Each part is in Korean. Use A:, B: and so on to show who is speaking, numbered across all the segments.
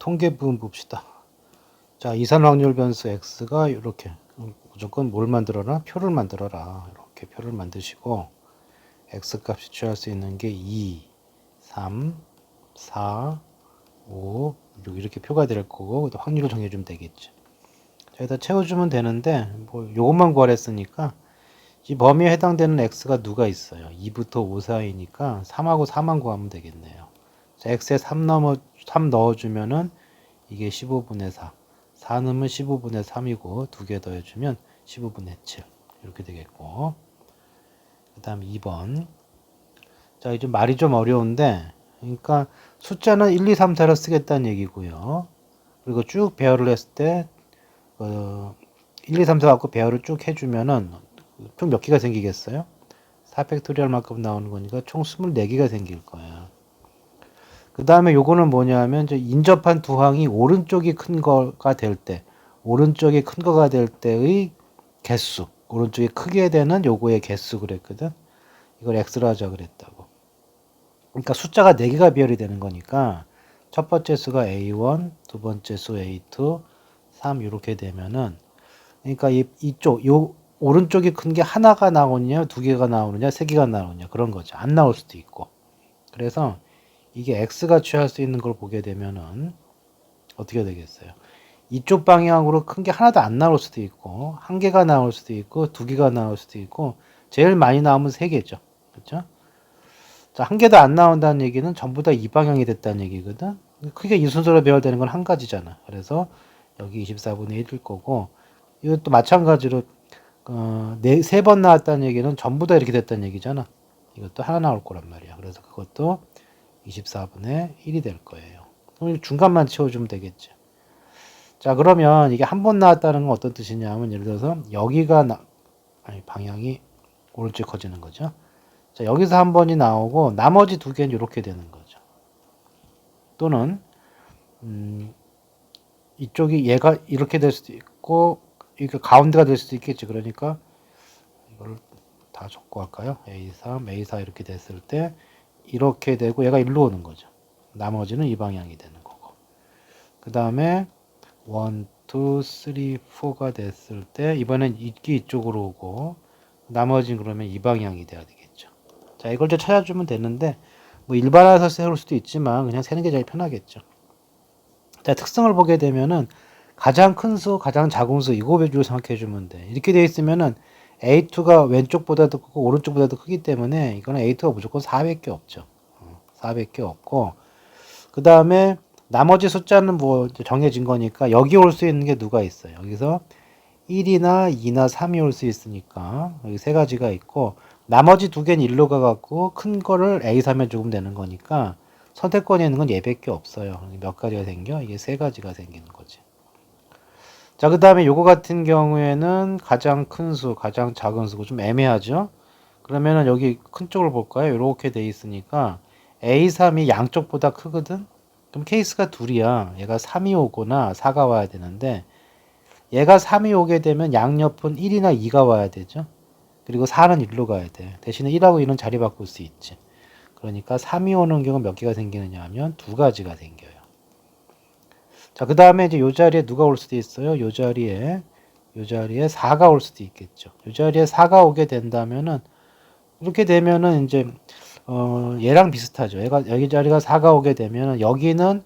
A: 통계 부분 봅시다. 자, 이산 확률 변수 x가 이렇게 무조건 뭘 만들어라? 표를 만들어라. 이렇게 표를 만드시고 x 값이 취할 수 있는 게 2, 3, 4, 5 이렇게 표가 될 거고 확률을 정해주면 되겠죠. 여기다 채워주면 되는데 뭐 요것만 구하랬으니까 이 범위에 해당되는 x가 누가 있어요? 2부터 5 사이니까 3하고 4만 구하면 되겠네요. 자, x에 3 넣어주면은 이게 15분의 4. 4 넣으면 15분의 3이고 두 개 더해주면 15분의 7 이렇게 되겠고, 그 다음 2번. 자, 이제 말이 좀 어려운데, 그러니까 숫자는 1, 2, 3, 4를 쓰겠다는 얘기고요. 그리고 쭉 배열을 했을 때 1, 2, 3, 4 갖고 배열을 쭉 해주면은 총 몇 개가 생기겠어요? 4팩토리얼 만큼 나오는 거니까 총 24개가 생길 거예요. 그 다음에 요거는 뭐냐면 인접한 두 항이 오른쪽이 큰 거가 될 때, 오른쪽이 큰 거가 될 때의 개수, 오른쪽이 크게 되는 요거의 개수 그랬거든. 이걸 x로 하자 그랬다고. 그러니까 숫자가 4개가 비열이 되는 거니까 첫 번째 수가 a1, 두 번째 수 a2, 3 이렇게 되면은, 그러니까 이쪽 요 오른쪽이 큰 게 하나가 나오느냐, 두 개가 나오느냐, 세 개가 나오느냐 그런 거죠. 안 나올 수도 있고. 그래서 이게 x가 취할 수 있는 걸 보게 되면은 어떻게 되겠어요? 이쪽 방향으로 큰 게 하나도 안 나올 수도 있고, 한 개가 나올 수도 있고, 두 개가 나올 수도 있고, 제일 많이 나오면 세 개죠. 그렇죠? 자, 한 개도 안 나온다는 얘기는 전부 다 이 방향이 됐다는 얘기거든. 크게 이 순서로 배열되는 건 한 가지잖아. 그래서 여기 24분의 1일 거고, 이것도 마찬가지로 세 번 나왔다는 얘기는 전부 다 이렇게 됐다는 얘기잖아. 이것도 하나 나올 거란 말이야. 그래서 그것도 24분의 1이 될 거예요. 그럼 중간만 채워주면 되겠죠. 자, 그러면 이게 한 번 나왔다는 건 어떤 뜻이냐면, 예를 들어서 여기가 방향이 오른쪽 커지는 거죠. 자, 여기서 한 번이 나오고 나머지 두 개는 이렇게 되는 거죠. 또는 이쪽이 얘가 이렇게 될 수도 있고 이게 가운데가 될 수도 있겠죠. 그러니까 이걸 다 적고 할까요? A3, A4 이렇게 됐을 때 이렇게 되고 얘가 일로 오는 거죠. 나머지는 이 방향이 되는 거고. 그 다음에 1, 2, 3, 4가 됐을 때 이번엔 이게 이쪽으로 오고 나머지는 그러면 이 방향이 돼야 되겠죠. 자, 이걸 좀 찾아주면 되는데 뭐 일반화해서 세울 수도 있지만 그냥 세는 게 제일 편하겠죠. 자, 특성을 보게 되면은 가장 큰 수, 가장 작은 수 이거 위주로 생각해 주면 돼. 이렇게 되어 있으면은 A2가 왼쪽보다도 크고 오른쪽보다도 크기 때문에 이거는 A2가 무조건 4밖에 없죠. 4밖에 없고, 그 다음에 나머지 숫자는 뭐 정해진 거니까 여기 올 수 있는 게 누가 있어요. 여기서 1이나 2나 3이 올 수 있으니까 여기 세 가지가 있고, 나머지 두 개는 1로 가갖고 큰 거를 A3에 주면 되는 거니까 선택권이 있는 건 얘밖에 없어요. 몇 가지가 생겨? 이게 세 가지가 생기는 거지. 자, 그 다음에 요거 같은 경우에는 가장 큰 수, 가장 작은 수고 좀 애매하죠? 그러면은 여기 큰 쪽을 볼까요? 이렇게 돼 있으니까 A3이 양쪽보다 크거든? 그럼 케이스가 둘이야. 얘가 3이 오거나 4가 와야 되는데 얘가 3이 오게 되면 양옆은 1이나 2가 와야 되죠. 그리고 4는 1로 가야 돼. 대신에 1하고 2는 자리 바꿀 수 있지. 그러니까 3이 오는 경우 몇 개가 생기느냐 하면 두 가지가 생겨요. 자, 그 다음에 이제 요 자리에 누가 올 수도 있어요. 요 자리에 4가 올 수도 있겠죠. 요 자리에 4가 오게 된다면은 이렇게 되면은 이제 얘랑 비슷하죠. 얘가 여기 자리가 4가 오게 되면은 여기는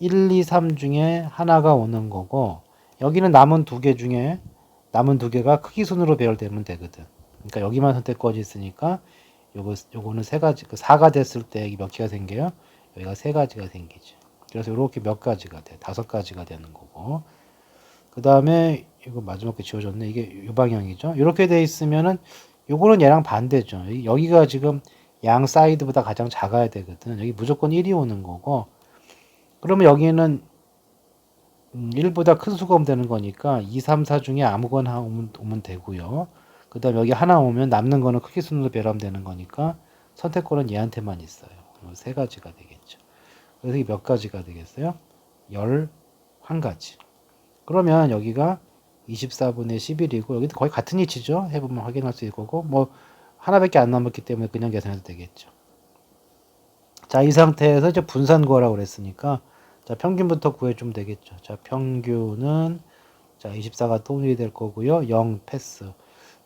A: 1, 2, 3 중에 하나가 오는 거고 여기는 남은 두 개가 크기 순으로 배열되면 되거든. 그러니까 여기만 선택권이 있으니까 요거는 세 가지, 4가 됐을 때 몇 개가 생겨요? 여기가 세 가지가 생기죠. 그래서 이렇게 몇 가지가 돼. 5가지가 되는 거고. 그 다음에 이거 마지막 게 지워졌네. 이게 요 방향이죠. 이렇게 돼 있으면은 요거는 얘랑 반대죠. 여기가 지금 양 사이드보다 가장 작아야 되거든. 여기 무조건 1이 오는 거고. 그러면 여기는 1보다 큰 수가 오면 되는 거니까 2, 3, 4 중에 아무거나 오면 되고요. 그 다음 여기 하나 오면 남는 거는 크기 순으로 배열하면 되는 거니까 선택권은 얘한테만 있어요. 세 가지가 되겠죠. 그래서 이게 몇 가지가 되겠어요? 11가지. 그러면 여기가 24분의 11이고 여기도 거의 같은 위치죠. 해보면 확인할 수 있을 거고 뭐 하나밖에 안 남았기 때문에 그냥 계산해도 되겠죠. 자, 이 상태에서 이제 분산 구하라고 그랬으니까 자, 평균부터 구해주면 되겠죠. 자, 평균은 자, 24가 통일이 될 거고요. 0 패스.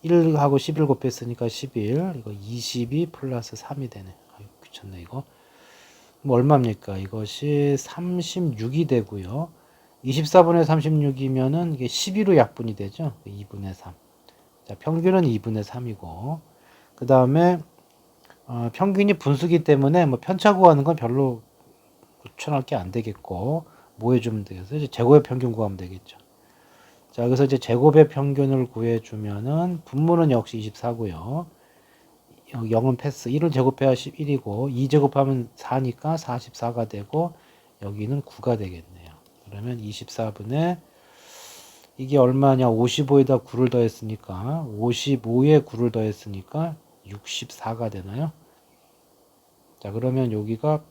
A: 1하고 11 곱했으니까 11. 이거 22 플러스 3이 되네. 아유, 귀찮네, 이거. 뭐 얼마입니까? 이것이 36이 되고요. 24분의 36이면은 이게 12로 약분이 되죠. 2분의 3. 자, 평균은 2분의 3이고. 그 다음에, 평균이 분수기 때문에 뭐 편차 구하는 건 별로 추천할 게 안 되겠고, 뭐 해주면 되겠어요? 이제 제곱의 평균 구하면 되겠죠. 자, 그래서 이제 제곱의 평균을 구해주면은, 분모는 역시 24고요. 0은 패스. 1을 제곱해야 11이고, 2 제곱하면 4니까 44가 되고, 여기는 9가 되겠네요. 그러면 24분의, 이게 얼마냐? 55에다 9를 더했으니까, 55에 9를 더했으니까, 64가 되나요? 자, 그러면 여기가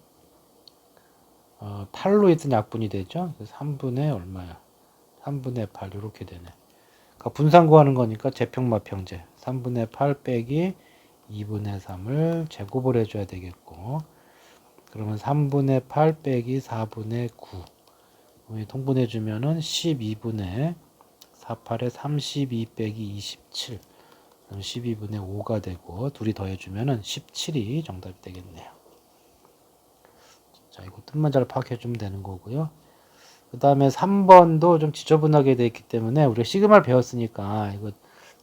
A: 8로 있던 약분이 되죠. 그래서 3분의 얼마야? 3분의 8 이렇게 되네. 그러니까 분산 구하는 거니까 제평마평제 3분의 8 빼기 2분의 3을 제곱을 해줘야 되겠고, 그러면 3분의 8 빼기 4분의 9 통분해 주면은 12분의 48에 32 빼기 27 12분의 5가 되고, 둘이 더해주면은 17이 정답이 되겠네요. 자, 이거 뜻만 잘 파악해 주면 되는 거고요. 그 다음에 3번도 좀 지저분하게 되어 있기 때문에 우리가 시그마를 배웠으니까 이거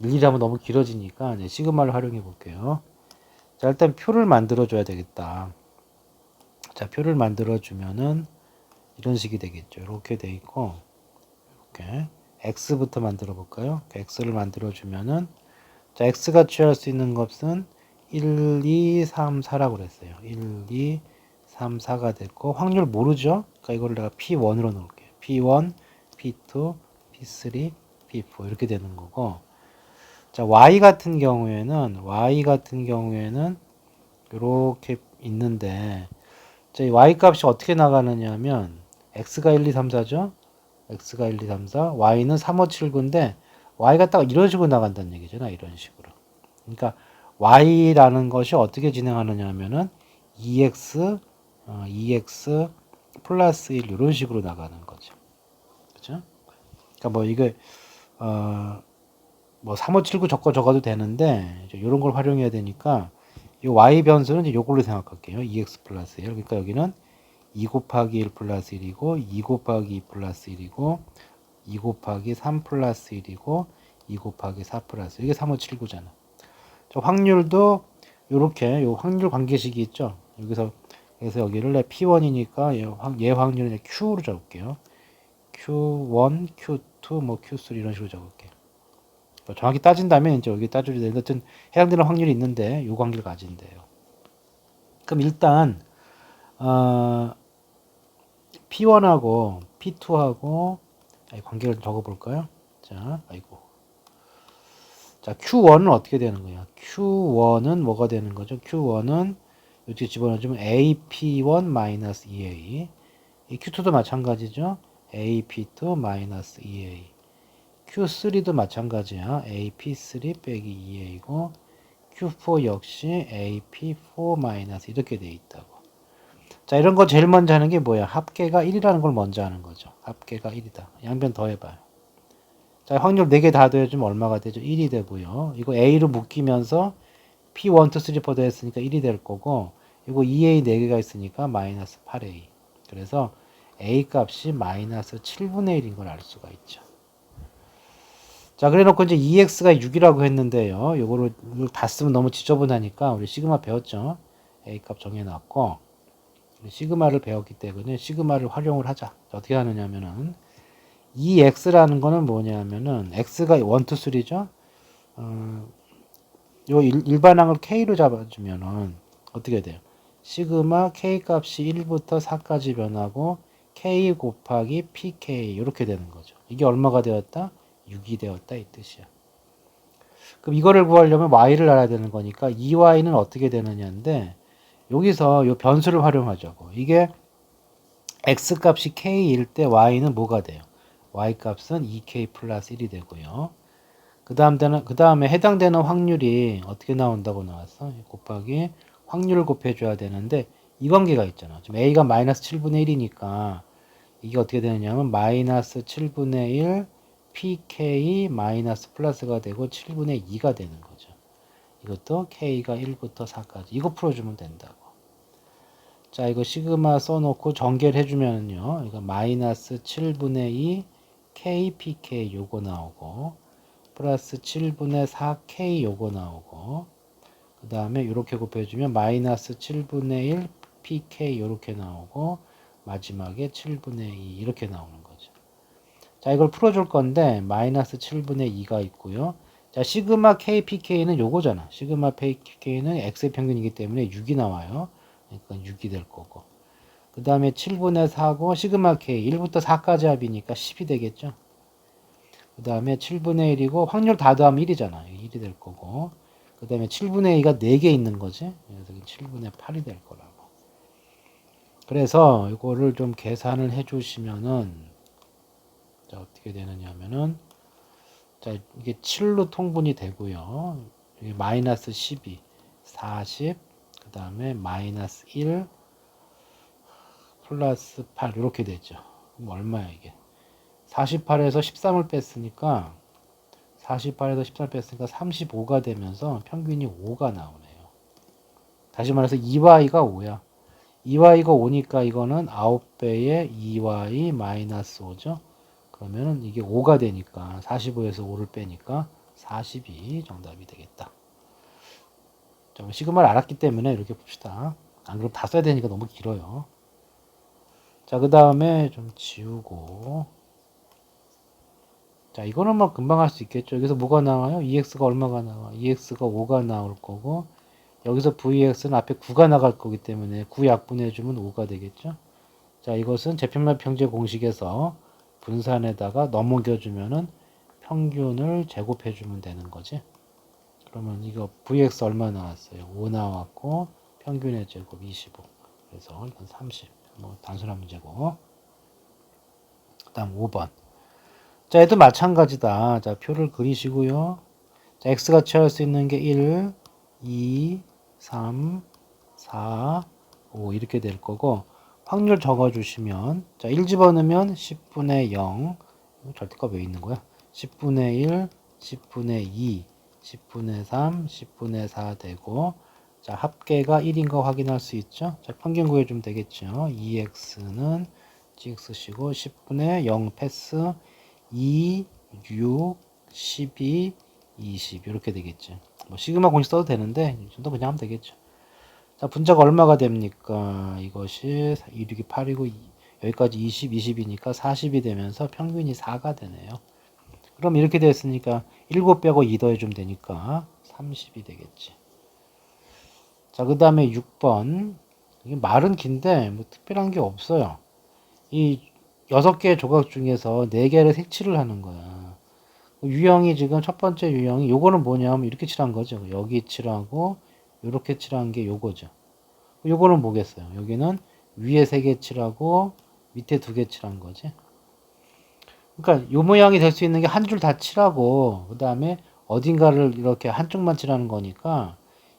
A: 일일하면 너무 길어지니까 이제 시그마를 활용해 볼게요. 자, 일단 표를 만들어 줘야 되겠다. 자, 표를 만들어 주면은 이런 식이 되겠죠. 이렇게 돼 있고, 이렇게 x부터 만들어 볼까요? x를 만들어 주면은, 자, x가 취할 수 있는 값은 1, 2, 3, 4라고 그랬어요. 1, 2, 3, 4가 됐고, 확률 모르죠? 그러니까 이거를 내가 P1으로 넣을게요. P1, P2, P3, P4 이렇게 되는 거고, 자, y 같은 경우에는 이렇게 있는데, 자, 이 y 값이 어떻게 나가느냐 하면 x가 1, 2, 3, 4죠? x가 1, 2, 3, 4, y는 3, 5, 7, 9인데 y가 딱 이런 식으로 나간다는 얘기죠. 이런 식으로. 그러니까 y라는 것이 어떻게 진행하느냐 하면은 2x, 2x 플러스 1 이런 식으로 나가는 거죠. 그죠? 그러니까 뭐 이게 뭐 3579 적어도 되는데 이런 걸 활용해야 되니까 이 y 변수는 이제 요걸로 생각할게요. 2x 플러스 1. 그러니까 여기는 2 곱하기 1 플러스 1이고 2 곱하기 2 플러스 1이고 2 곱하기 3 플러스 1이고 2 곱하기 4 플러스 1. 이게 3579잖아. 확률도 요렇게 요 확률 관계식이 있죠. 그래서 여기를 내 P1이니까 얘 확률은 Q로 적을게요. Q1, Q2, 뭐 Q3 이런 식으로 적을게요. 정확히 따진다면 이제 여기 따져야 되는데, 어쨌든 해당되는 확률이 있는데 요 관계를 가진대요. 그럼 일단 P1하고 P2하고 관계를 적어볼까요? 자, 자, Q1은 어떻게 되는 거야? Q1은 뭐가 되는 거죠? Q1은 이렇게 집어넣어주면 AP1-2A. 이 Q2도 마찬가지죠? AP2 2A. Q3도 마찬가지야. AP3 빼기 2A고, Q4 역시 AP4 이렇게 돼 있다고. 자, 이런 거 제일 먼저 하는 게 뭐야? 합계가 1이라는 걸 먼저 하는 거죠. 합계가 1이다. 양변 더해봐요. 자, 확률 4개 다 더해주면 얼마가 되죠? 1이 되고요. 이거 A로 묶이면서 P1, 2, 3, 4 더했으니까 1이 될 거고, 이거 2A 4개가 있으니까 마이너스 8A. 그래서 A 값이 마이너스 7분의 1인 걸 알 수가 있죠. 자, 그래 놓고 이제 EX가 6이라고 했는데요. 요거를 다 쓰면 너무 지저분하니까 우리 시그마 배웠죠? A 값 정해놨고, 시그마를 배웠기 때문에 시그마를 활용을 하자. 자, 어떻게 하느냐면은, 이 x라는 거는 뭐냐면은, x가 1, 2, 3죠? 요 일반항을 k로 잡아주면은, 어떻게 돼요? 시그마 k 값이 1부터 4까지 변하고, k 곱하기 pk, 이렇게 되는 거죠. 이게 얼마가 되었다? 6이 되었다, 이 뜻이야. 그럼 이거를 구하려면 y를 알아야 되는 거니까, 이 y는 어떻게 되느냐인데, 여기서 요 변수를 활용하자고. 이게 x 값이 k일 때 y는 뭐가 돼요? y 값은 2k 플러스 1이 되고요. 그 다음에 해당되는 확률이 어떻게 나온다고 나왔어? 곱하기 확률을 곱해줘야 되는데 이 관계가 있잖아. 지금 a가 마이너스 7분의 1이니까 이게 어떻게 되느냐면 마이너스 7분의 1 pk 마이너스 플러스가 되고 7분의 2가 되는 거죠. 이것도 k가 1부터 4까지 이거 풀어주면 된다고. 자, 이거 시그마 써놓고 전개를 해주면요, 이거 마이너스 7분의 2 kpk 요거 나오고 플러스 7분의 4k 요거 나오고 그 다음에 이렇게 곱해주면 마이너스 7분의 1 pk 요렇게 나오고 마지막에 7분의 2 이렇게 나오는 거죠. 자, 이걸 풀어줄 건데 마이너스 7분의 2가 있고요. 자, 시그마 kpk는 요거잖아. 시그마 kpk는 x의 평균이기 때문에 6이 나와요. 그러니까 6이 될 거고. 그 다음에 7분의 4고 시그마 k 1부터 4까지 합이니까 10이 되겠죠. 그 다음에 7분의 1이고 확률 다 더하면 1이잖아. 1이 될 거고. 그 다음에 7분의 2가 4개 있는 거지. 그래서 7분의 8이 될 거라고. 그래서 이거를 좀 계산을 해 주시면은 자, 어떻게 되느냐 하면은 자, 이게 7로 통분이 되고요. 이게 마이너스 12, 40, 그 다음에 마이너스 1, 플러스 8 이렇게 되죠. 그럼 얼마야 이게? 48에서 13을 뺐으니까 48에서 13을 뺐으니까 35가 되면서 평균이 5가 나오네요. 다시 말해서 2y가 5야. 2y가 5니까 이거는 9배의 2y 마이너스 5죠. 그러면은 이게 5가 되니까 45에서 5를 빼니까 42 정답이 되겠다. 자, 시그마를 알았기 때문에 이렇게 봅시다. 안 그러면 다 써야 되니까 너무 길어요. 자, 그 다음에 좀 지우고. 자, 이거는 뭐 금방 할 수 있겠죠. 여기서 뭐가 나와요? EX가 얼마가 나와? EX가 5가 나올 거고, 여기서 VX는 앞에 9가 나갈 거기 때문에 9 약분해주면 5가 되겠죠. 자, 이것은 재편말 평제 공식에서 분산에다가 넘겨주면은 평균을 제곱해주면 되는 거지. 그러면 이거 VX 얼마 나왔어요? 5 나왔고, 평균의 제곱 25. 그래서 이건 30. 뭐 단순한 문제고. 그 다음 5번. 자, 얘도 마찬가지다. 자, 표를 그리시고요. 자, x가 취할 수 있는 게 1, 2, 3, 4, 5 이렇게 될 거고 확률 적어주시면 자, 1 집어넣으면 10분의 0 절대값 왜 있는 거야? 10분의 1, 10분의 2, 10분의 3, 10분의 4 되고 자, 합계가 1인 거 확인할 수 있죠? 자, 평균 구해주면 되겠죠? 2x는 gx시고 10분의 0 패스 2, 6, 12, 20 이렇게 되겠죠. 뭐 시그마 공식 써도 되는데 이 정도 그냥 하면 되겠죠. 자, 분자가 얼마가 됩니까? 이것이 2, 6이 8이고 여기까지 20, 20이니까 40이 되면서 평균이 4가 되네요. 그럼 이렇게 됐으니까 7 빼고 2 더해주면 되니까 30이 되겠지. 자, 그 다음에 6번. 이게 말은 긴데 뭐 특별한 게 없어요. 이 6개의 조각 중에서 4개를 색칠을 하는 거야. 유형이 지금 첫 번째 유형이 요거는 뭐냐면 이렇게 칠한 거죠. 여기 칠하고 요렇게 칠한 게 요거죠. 요거는 뭐겠어요? 여기는 위에 3개 칠하고 밑에 2개 칠한 거지. 그러니까 요 모양이 될 수 있는 게 한 줄 다 칠하고 그 다음에 어딘가를 이렇게 한쪽만 칠하는 거니까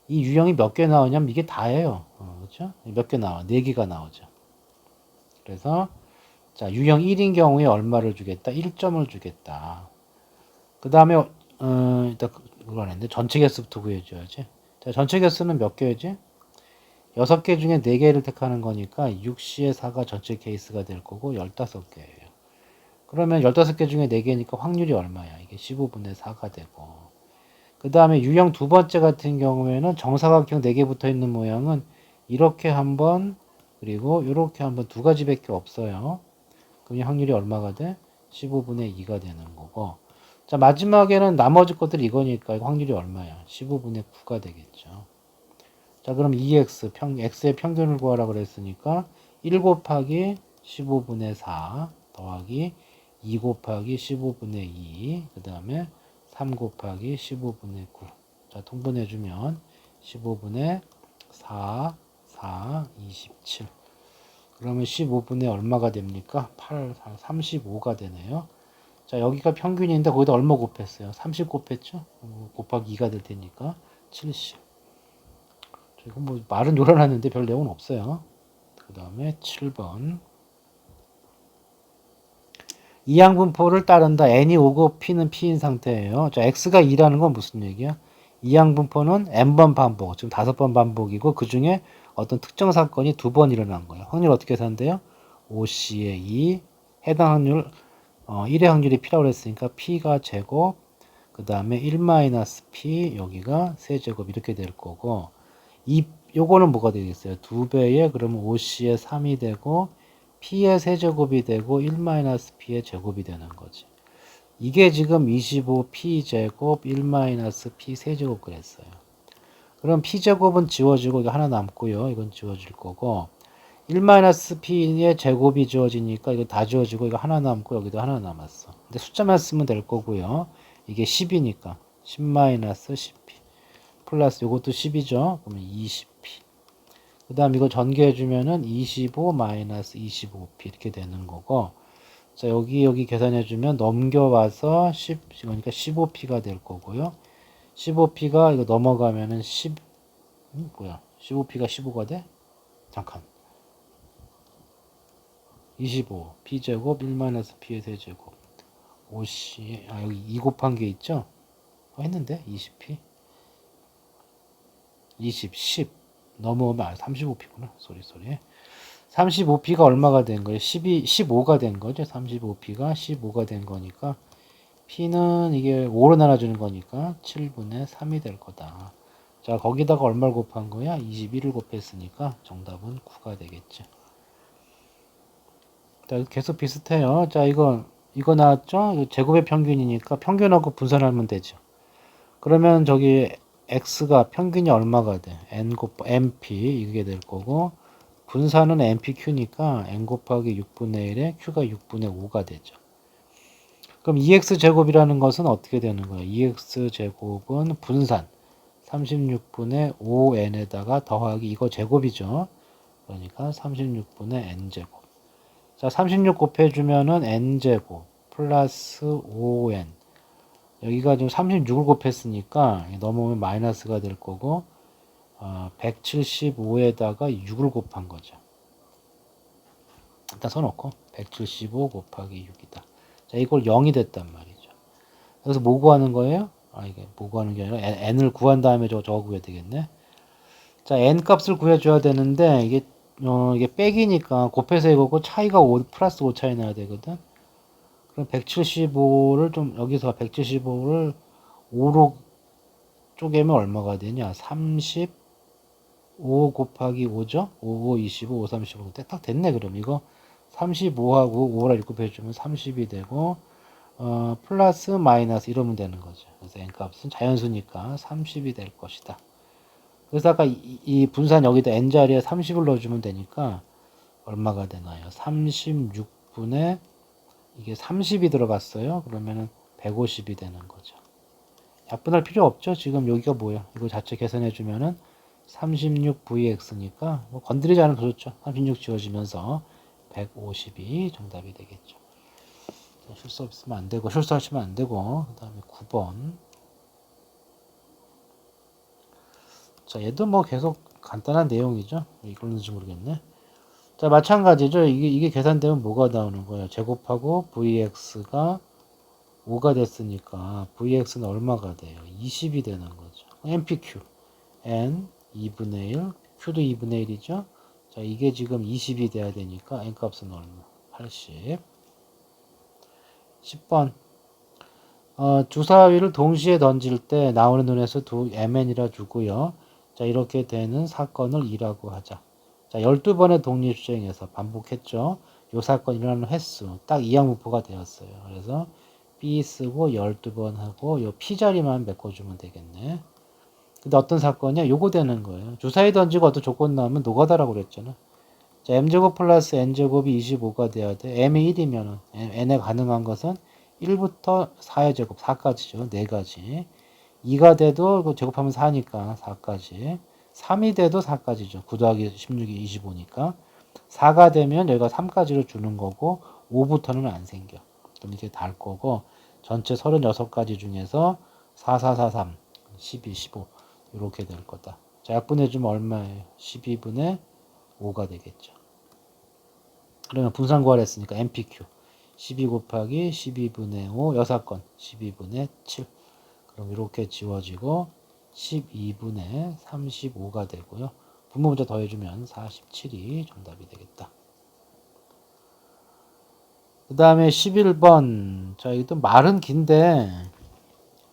A: 이 유형이 몇 개 나오냐면 이게 다예요. 그렇죠? 몇 개 나와? 4개가 나오죠. 그래서 자, 유형 1인 경우에 얼마를 주겠다? 1점을 주겠다. 그 다음에 일단 그걸 했는데 전체 개수부터 구해줘야지. 자, 전체 개수는 몇 개지? 6개 중에 4개를 택하는 거니까 6C의 4가 전체 케이스가 될 거고 15개예요. 그러면 15개 중에 4개니까 확률이 얼마야? 이게 15분의 4가 되고 그 다음에 유형 두 번째 같은 경우에는 정사각형 4개 붙어 있는 모양은 이렇게 한번 그리고 이렇게 한번 두 가지밖에 없어요. 그럼 확률이 얼마가 돼? 15분의 2가 되는 거고 자, 마지막에는 나머지 것들이 이거니까 확률이 얼마야? 15분의 9가 되겠죠. 자, 그럼 2x, x의 평균을 구하라 그랬으니까 1 곱하기 15분의 4 더하기 2 곱하기 15분의 2, 그 다음에 3 곱하기 15분의 9. 자, 통분해주면 15분의 4, 4, 27. 그러면 15분의 얼마가 됩니까? 8, 4, 35가 되네요. 자, 여기가 평균인데 거기다 얼마 곱했어요? 30 곱했죠? 곱하기 2가 될 테니까 70. 이건 뭐 말은 요란하는데 별 내용은 없어요. 그 다음에 7번. 이항분포를 따른다. n이 오고 p는 p인 상태예요. 자, x가 2라는 건 무슨 얘기야? 이항분포는 n번 반복, 지금 5번 반복이고 그 중에 어떤 특정 사건이 2번 일어난 거예요. 확률 어떻게 산대요? 5C의 2, 해당 확률 1의 확률이 P라고 그랬으니까 P가 제곱, 그 다음에 1-P, 여기가 세제곱 이렇게 될 거고, 요거는 뭐가 되겠어요? 2배에 그러면 5C의 3이 되고 P의 세제곱이 되고 1-P의 제곱이 되는 거지. 이게 지금 25P 제곱 1-P 세제곱 그랬어요. 그럼 P제곱은 지워지고 이거 하나 남고요. 이건 지워질 거고 1-P의 제곱이 지워지니까 이거 다 지워지고 이거 하나 남고 여기도 하나 남았어. 근데 숫자만 쓰면 될 거고요. 이게 10이니까 10-10P 플러스 요것도 10이죠. 그러면 20P. 그 다음 이거 전개해주면은 25-25P 이렇게 되는 거고, 자, 여기 계산해주면 넘겨와서 10, 그러니까 15P가 될 거고요. 15P가 이거 넘어가면은 15P가 15가 돼? 잠깐. 25. P제곱 1-P의 세제곱. 5C, 여기 2 곱한 게 있죠? 했는데? 20P. 20, 10. 넘어오면 35P구나. 쏘리. 35P가 얼마가 된 거예요? 15가 된 거죠. 35P가 15가 된 거니까 P는 이게 5로 나눠주는 거니까 7분의 3이 될 거다. 자, 거기다가 얼마를 곱한 거야? 21을 곱했으니까 정답은 9가 되겠죠. 자, 계속 비슷해요. 자, 이거 나왔죠? 이거 제곱의 평균이니까 평균하고 분산하면 되죠. 그러면 저기 x가 평균이 얼마가 돼? np 이게 될 거고 분산은 npq니까 n 곱하기 6분의 1에 q가 6분의 5가 되죠. 그럼 2x 제곱이라는 것은 어떻게 되는 거예요? 2x 제곱은 분산 36분의 5n에다가 더하기 이거 제곱이죠. 그러니까 36분의 n제곱. 자, 36 곱해주면은 n제곱 플러스 5n. 여기가 지금 36을 곱했으니까 넘어오면 마이너스가 될 거고 175에다가 6을 곱한 거죠. 일단 써놓고 175 곱하기 6이다. 자, 이걸 0이 됐단 말이죠. 그래서 뭐 구하는 거예요? 이게 뭐 구하는 게 아니라 n을 구한 다음에 저거 구해야 되겠네. 자, n 값을 구해줘야 되는데 이게 빼기니까 곱해서 이거고 차이가 5 플러스 5 차이 나야 되거든. 그럼 175를 좀 여기서 175를 5로 쪼개면 얼마가 되냐? 35 곱하기 5죠? 5, 5, 25, 5, 35. 딱 됐네, 그럼. 이거 35하고 5를 이렇게 해주면 30이 되고, 플러스 마이너스 이러면 되는 거죠. 그래서 n값은 자연수니까 30이 될 것이다. 그래서 아까 이 분산 여기다 n자리에 30을 넣어주면 되니까 얼마가 되나요? 36분의 이게 30이 들어갔어요. 그러면은 150이 되는 거죠. 약분할 필요 없죠. 지금 여기가 뭐야? 이거 자체 계산해주면은 36vx니까 뭐 건드리지 않으면 더 좋죠. 36 지워지면서 150이 정답이 되겠죠. 실수 없으면 안 되고 실수하시면 안 되고 그 다음에 9번. 자, 얘도 뭐 계속 간단한 내용이죠. 이걸 넣는지 모르겠네. 자, 마찬가지죠. 이게 계산되면 뭐가 나오는 거예요? 제곱하고 vx가 5가 됐으니까 vx는 얼마가 돼요? 20이 되는 거죠. npq n 2분의 1 q도 2분의 1이죠. 자, 이게 지금 20이 돼야 되니까 n 값은 얼마? 80. 10번 주사위를 동시에 던질 때 나오는 눈에서 두 mn이라 주고요. 자, 이렇게 되는 사건을 2라고 하자. 자, 12번의 독립주행에서 반복했죠. 요 사건 일어나는 횟수 딱 이항분포가 되었어요. 그래서 B 쓰고 12번 하고 요 P자리만 메꿔주면 되겠네. 근데 어떤 사건이야? 요거 되는 거예요. 주사위 던지고 어떤 조건 나오면 노가다라고 그랬잖아. 자, m제곱 플러스 n제곱이 25가 돼야 돼. m이 1이면 n에 가능한 것은 1부터 4의 제곱 4까지죠. 4가지. 2가 돼도 그 제곱하면 4니까 4까지. 3이 돼도 4까지죠. 9 더하기 16이 25니까. 4가 되면 여기가 3까지를 주는 거고 5부터는 안 생겨. 그럼 이렇게 달 거고 전체 36가지 중에서 4, 4, 4, 3, 12, 15 이렇게 될 거다. 자, 약분해주면 얼마예요? 12분의 5가 되겠죠. 그러면 분산 구하랬으니까 NPQ 12 곱하기 12분의 5 6건 12분의 7. 그럼 이렇게 지워지고 12분의 35가 되고요. 분모 문자 더해주면 47이 정답이 되겠다. 그 다음에 11번. 자, 이것도 말은 긴데,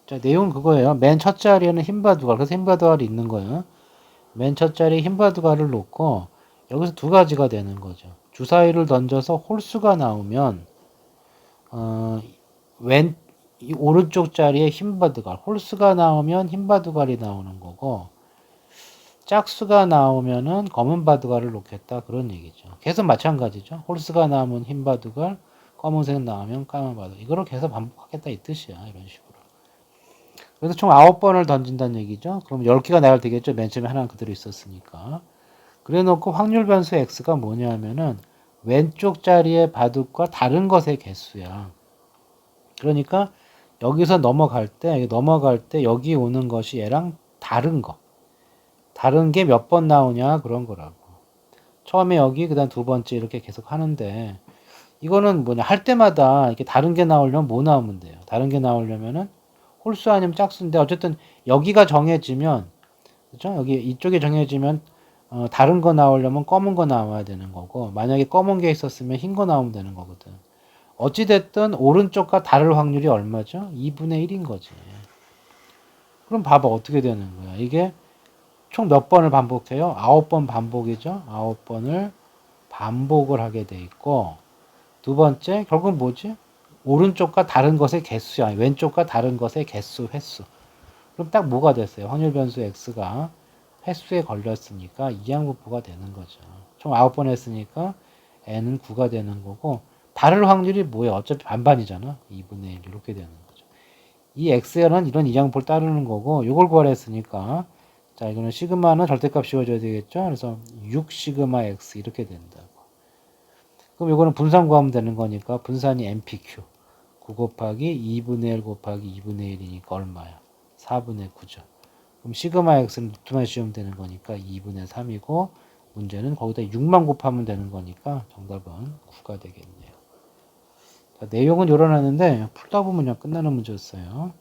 A: 자, 내용은 그거예요. 맨 첫 자리에는 흰바둑알. 그래서 흰바둑알이 있는 거예요. 맨 첫 자리에 흰바둑알을 놓고, 여기서 두 가지가 되는 거죠. 주사위를 던져서 홀수가 나오면, 이 오른쪽 자리에 흰바둑알. 홀수가 나오면 흰바둑알이 나오는 거고, 짝수가 나오면은 검은 바둑알을 놓겠다. 그런 얘기죠. 계속 마찬가지죠. 홀수가 나오면 흰바둑알, 검은색 나오면 까만 바둑. 이거를 계속 반복하겠다 이 뜻이야. 이런 식으로. 그래서 총 9번을 던진다는 얘기죠. 그럼 10개가 나올 되겠죠. 맨 처음에 하나는 그대로 있었으니까. 그래 놓고 확률 변수 x가 뭐냐면은 왼쪽 자리의 바둑과 다른 것의 개수야. 그러니까 여기서 넘어갈 때 여기 오는 것이 얘랑 다른 거. 다른 게 몇 번 나오냐 그런 거라고. 처음에 여기 그다음 두 번째 이렇게 계속 하는데 이거는 뭐냐 할 때마다 이렇게 다른 게 나오려면 뭐 나오면 돼요. 다른 게 나오려면은 홀수 아니면 짝수인데 어쨌든 여기가 정해지면 그죠? 여기 이쪽에 정해지면 다른 거 나오려면 검은 거 나와야 되는 거고 만약에 검은 게 있었으면 흰 거 나오면 되는 거거든. 어찌 됐든 오른쪽과 다를 확률이 얼마죠? 2분의 1인 거지. 그럼 봐봐 어떻게 되는 거야. 이게 총 몇 번을 반복해요? 9번 반복이죠. 9번을 반복을 하게 돼 있고 두 번째 결국은 뭐지? 오른쪽과 다른 것의 개수야. 왼쪽과 다른 것의 개수, 횟수. 그럼 딱 뭐가 됐어요? 확률 변수 x가 횟수에 걸렸으니까 이항분포가 되는 거죠. 총 9번 했으니까 n은 9가 되는 거고 다를 확률이 뭐야? 어차피 반반이잖아. 2분의 1 이렇게 되는 거죠. 이 x는 이런 이항분포를 따르는 거고 이걸 구하랬으니까 자 이거는 시그마는 절대값 씌워줘야 되겠죠. 그래서 6 시그마 x 이렇게 된다고. 그럼 이거는 분산 구하면 되는 거니까 분산이 npq 9 곱하기 2분의 1 곱하기 2분의 1이니까 얼마야? 4분의 9죠. 그럼 시그마 x는 루트만 씌우면 되는 거니까 2분의 3이고 문제는 거기다 6만 곱하면 되는 거니까 정답은 9가 되겠네요. 자, 내용은 요런하는데 풀다 보면 그냥 끝나는 문제였어요.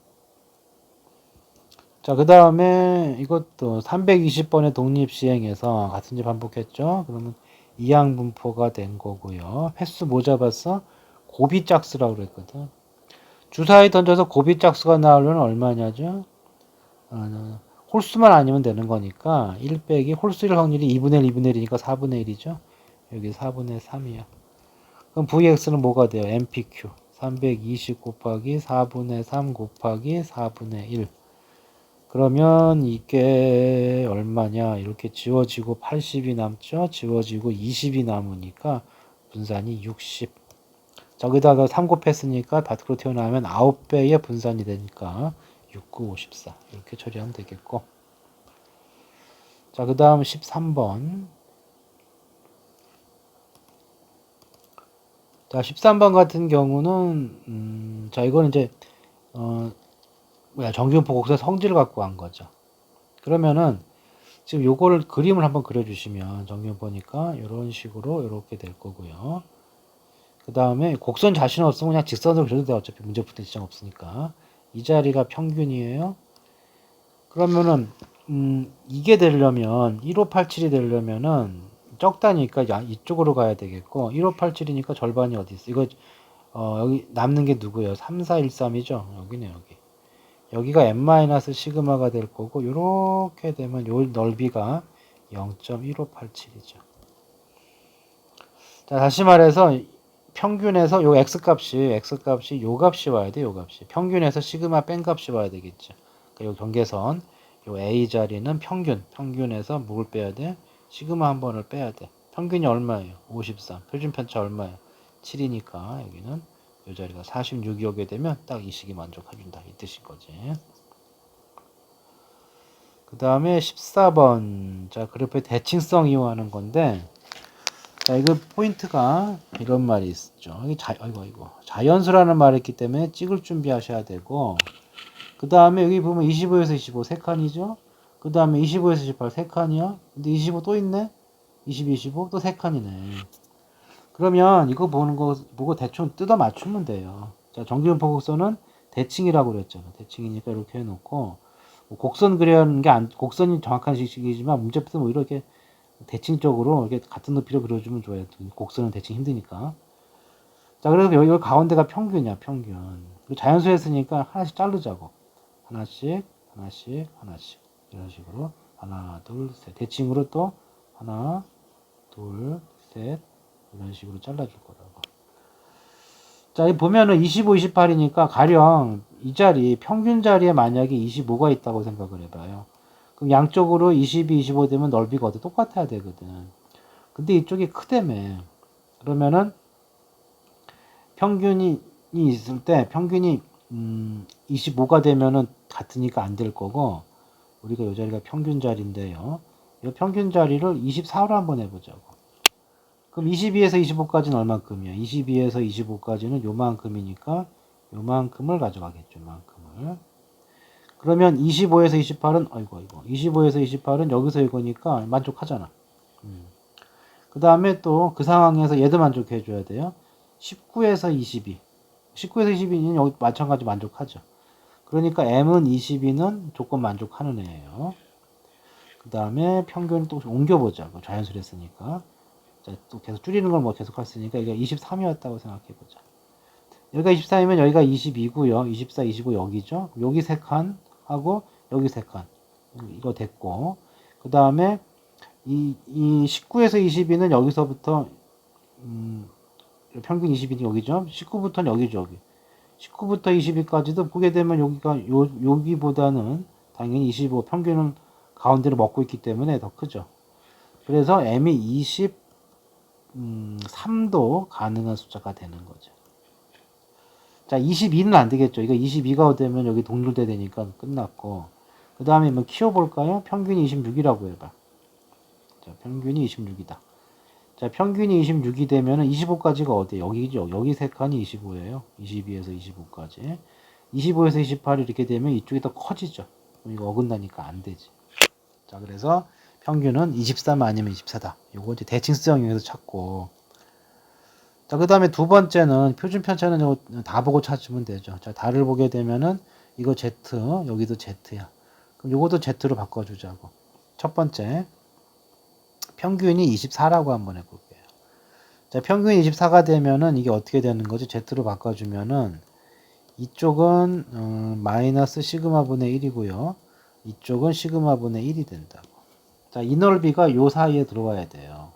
A: 자, 그 다음에 이것도 320번의 독립시행에서 같은 집 반복했죠. 그러면 이항분포가 된 거고요. 횟수 뭐 잡았어? 고비짝수라고 그랬거든. 주사위 던져서 고비짝수가 나오려면 얼마냐죠? 홀수만 아니면 되는 거니까 1 빼기 홀수일 확률이 2분의 1, 2분의 1이니까 4분의 1이죠. 여기 4분의 3이야. 그럼 Vx는 뭐가 돼요? MPQ 320 곱하기 4분의 3 곱하기 4분의 1. 그러면 이게 얼마냐? 이렇게 지워지고 80이 남죠? 지워지고 20이 남으니까 분산이 60. 저기다가 3 곱했으니까 밖으로 튀어나오면 9배의 분산이 되니까 6, 9, 54 이렇게 처리하면 되겠고. 자, 그 다음 13번. 자, 13번 같은 경우는 자 이거는 이제 정규분포 곡선 성질을 갖고 간 거죠. 그러면은 지금 요거를 그림을 한번 그려주시면 정규분포니까 이런 식으로 이렇게 될 거고요. 그 다음에 곡선 자신 없으면 그냥 직선으로 그려도 돼. 어차피 문제 풀 때 지장 없으니까. 이 자리가 평균이에요. 그러면은 이게 되려면 1587이 되려면은 적다니까 이쪽으로 가야 되겠고 1587이니까 절반이 어디 있어? 이거 여기 남는 게 누구예요? 3413이죠. 여기네 여기. 여기가 n- 시그마가 될 거고 이렇게 되면 요 넓이가 0.1587이죠. 자, 다시 말해서 평균에서 요 x값이 요 값이 와야 돼. 요 값이. 평균에서 시그마 뺀 값이 와야 되겠죠. 그러니까 요 경계선 요 A 자리는 평균에서 뭘 빼야 돼? 시그마 한 번을 빼야 돼. 평균이 얼마예요? 53. 표준 편차 얼마예요? 7이니까 여기는 이 자리가 46이 오게 되면 딱 이 식이 만족해준다. 이 뜻인 거지. 그 다음에 14번. 자, 그래프의 대칭성 이용하는 건데, 자, 이거 포인트가 이런 말이 있죠. 자연수라는 말이 있기 때문에 찍을 준비하셔야 되고, 그 다음에 여기 보면 25에서 25 3칸이죠? 그 다음에 25에서 18 3칸이야? 근데 25 또 있네? 22, 25 또 3칸이네. 그러면 이거 보는 거 보고 대충 뜯어 맞추면 돼요. 자, 정지분포 곡선은 대칭이라고 그랬잖아. 대칭이니까 이렇게 해놓고 뭐 곡선 그려는 게 곡선이 정확한 식이지만 문제풀이 뭐 이렇게 대칭적으로 이렇게 같은 높이로 그려주면 좋아요. 곡선은 대칭 힘드니까. 자, 그래서 여기 가운데가 평균이야, 평균. 자연수 했으니까 하나씩 자르자고. 하나씩, 하나씩, 하나씩. 이런 식으로. 하나, 둘, 셋. 대칭으로 또 하나, 둘, 셋. 이런 식으로 잘라줄 거라고. 자, 이 보면은 25, 28이니까 가령 이 자리, 평균 자리에 만약에 25가 있다고 생각을 해봐요. 그럼 양쪽으로 22, 25 되면 넓이가 어때? 똑같아야 되거든. 근데 이쪽이 크다며. 그러면은 평균이 있을 때 평균이 25가 되면은 같으니까 안 될 거고 우리가 이 자리가 평균 자리인데요. 이 평균 자리를 24로 한번 해보자고. 그럼 22에서 25까지는 얼만큼이야? 22에서 25까지는 요만큼이니까 요만큼을 가져가겠죠. 요만큼을. 그러면 25에서 28은 아이고 25에서 28은 여기서 이거니까 만족하잖아. 그 다음에 또 그 상황에서 얘도 만족해 줘야 돼요. 19에서 22. 19에서 22는 여기 마찬가지 만족하죠. 그러니까 M은 22는 조건 만족하는 애예요. 그 다음에 평균을 또 옮겨보자. 자연수를 했으니까. 자, 또 계속 줄이는 걸 뭐 계속 했으니까 이게 23이었다고 생각해보자. 여기가 23이면 여기가 22고요. 24, 25 여기죠. 여기 3칸 하고 여기 3칸. 이거 됐고. 그 다음에 이 19에서 22는 여기서부터 평균 20이 여기죠. 19부터는 여기죠. 여기. 19부터 22까지도 보게 되면 여기가 여기보다는 당연히 25 평균은 가운데로 먹고 있기 때문에 더 크죠. 그래서 m이 23도 가능한 숫자가 되는 거죠. 자, 22는 안 되겠죠. 이거 22가 되면 여기 동률대 되니까 끝났고. 그 다음에 뭐 키워볼까요? 평균이 26이라고 해봐. 자, 평균이 26이다. 자, 평균이 26이 되면은 25까지가 어디에? 여기죠. 여기 3칸이 25예요. 22에서 25까지. 25에서 28이 이렇게 되면 이쪽이 더 커지죠. 이거 어긋나니까 안 되지. 자, 그래서 평균은 23 아니면 24다. 요거 이제 대칭성 이용해서 찾고. 자, 그 다음에 두 번째는 표준 편차는 이거 다 보고 찾으면 되죠. 자, 다를 보게 되면은 이거 Z, 여기도 Z야. 그럼 요것도 Z로 바꿔주자고. 첫 번째. 평균이 24라고 한번 해볼게요. 자, 평균이 24가 되면은 이게 어떻게 되는 거지? Z로 바꿔주면은 이쪽은 마이너스 시그마 분의 1이고요. 이쪽은 시그마 분의 1이 된다고. 자, 이 넓이가 요 사이에 들어와야 돼요.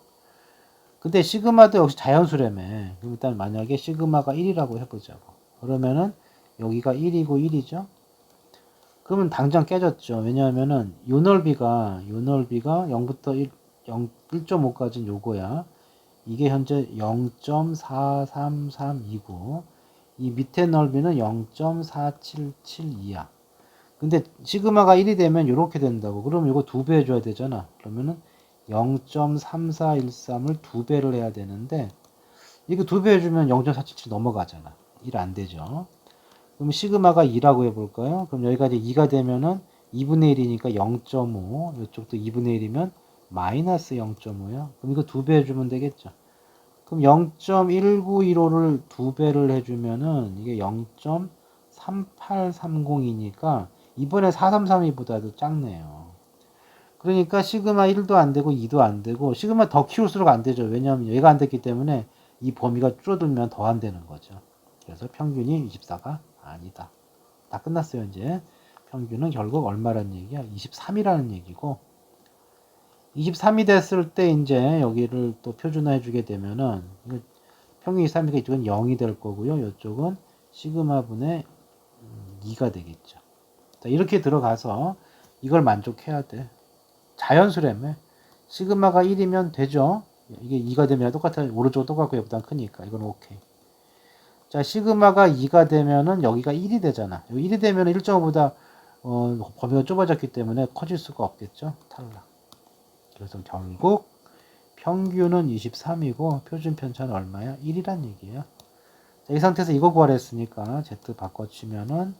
A: 근데 시그마도 역시 자연수라며. 그럼 일단 만약에 시그마가 1이라고 해보자고. 그러면은 여기가 1이고 1이죠. 그러면 당장 깨졌죠. 왜냐하면은 요 넓이가 0부터 1.5까지는 요거야. 이게 현재 0.4332고 이 밑에 넓이는 0.4772야. 근데 시그마가 1이 되면 이렇게 된다고. 그럼 이거 2배 해줘야 되잖아. 그러면은 0.3413을 2배를 해야 되는데 이거 2배 해주면 0.477 넘어가잖아. 1 안 되죠. 그럼 시그마가 2라고 해볼까요? 그럼 여기가 이제 2가 되면은 2분의 1이니까 0.5. 이쪽도 2분의 1이면 마이너스 0.5야. 그럼 이거 2배 해주면 되겠죠. 그럼 0.1915를 2배를 해주면은 이게 0.3830이니까 이번에 4332보다도 작네요. 그러니까 시그마 1도 안 되고 2도 안 되고 시그마 더 키울수록 안 되죠. 왜냐하면 얘가 안 됐기 때문에 이 범위가 줄어들면 더 안 되는 거죠. 그래서 평균이 24가 아니다. 다 끝났어요. 이제 평균은 결국 얼마라는 얘기야? 23이라는 얘기고 23이 됐을 때 이제 여기를 또 표준화해 주게 되면은 평균 23이니까 이쪽은 0이 될 거고요. 이쪽은 시그마 분의 2가 되겠죠. 자, 이렇게 들어가서 이걸 만족해야 돼. 자연수라며. 시그마가 1이면 되죠. 이게 2가 되면 똑같아. 오른쪽은 똑같고 얘보다 크니까 이건 오케이. 자, 시그마가 2가 되면은 여기가 1이 되잖아. 여기 1이 되면 1.5보다 범위가 좁아졌기 때문에 커질 수가 없겠죠. 탈락. 그래서 결국 평균은 23이고 표준 편차는 얼마야? 1이란 얘기예요. 자, 이 상태에서 이거 구하랬으니까 Z 바꿔치면은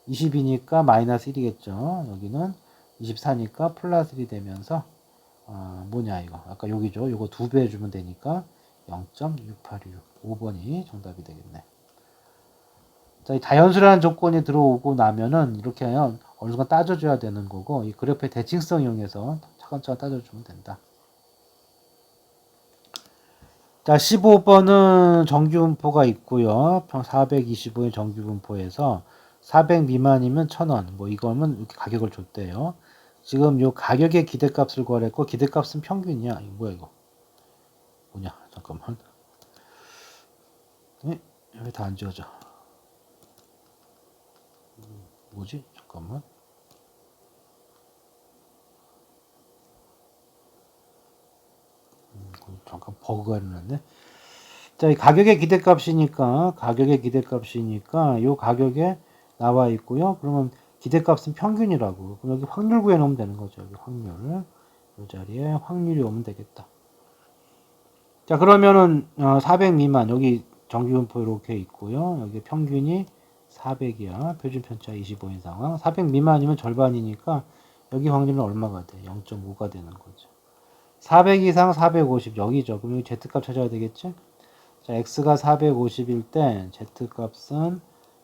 A: 20이니까 마이너스 1이겠죠. 여기는 24니까 플러스 1이 되면서 뭐냐 이거 아까 여기죠. 이거 2배 해주면 되니까 0.6826. 5번이 정답이 되겠네. 자, 이 다연수라는 조건이 들어오고 나면은 이렇게 하면 어느 순간 따져줘야 되는 거고, 이 그래프의 대칭성 이용해서 차근차근 따져주면 된다. 자, 15번은 정규분포가 있고요. 425의 정규분포에서 400 미만이면 1000원. 뭐 이거는 이렇게 가격을 줬대요. 지금 요 가격의 기대값을 구하랬고, 기대값은 평균이야. 이거 뭐야 이거? 뭐냐? 잠깐만. 왜 다 안 지워져? 뭐지? 잠깐만. 잠깐 버그가 일어났네. 자, 이 가격의 기대값이니까 요 가격에 나와 있고요. 그러면 기대값은 평균이라고. 그럼 여기 확률 구해 놓으면 되는 거죠. 여기 확률. 이 자리에 확률이 오면 되겠다. 자, 그러면은 400 미만 여기 정규분포 이렇게 있고요. 여기 평균이 400이야. 표준 편차 25인 상황. 400 미만이면 절반이니까 여기 확률은 얼마가 돼? 0.5가 되는 거죠. 400 이상 450 여기죠. 그럼 여기 Z값 찾아야 되겠지? 자, X가 450일 때 Z값은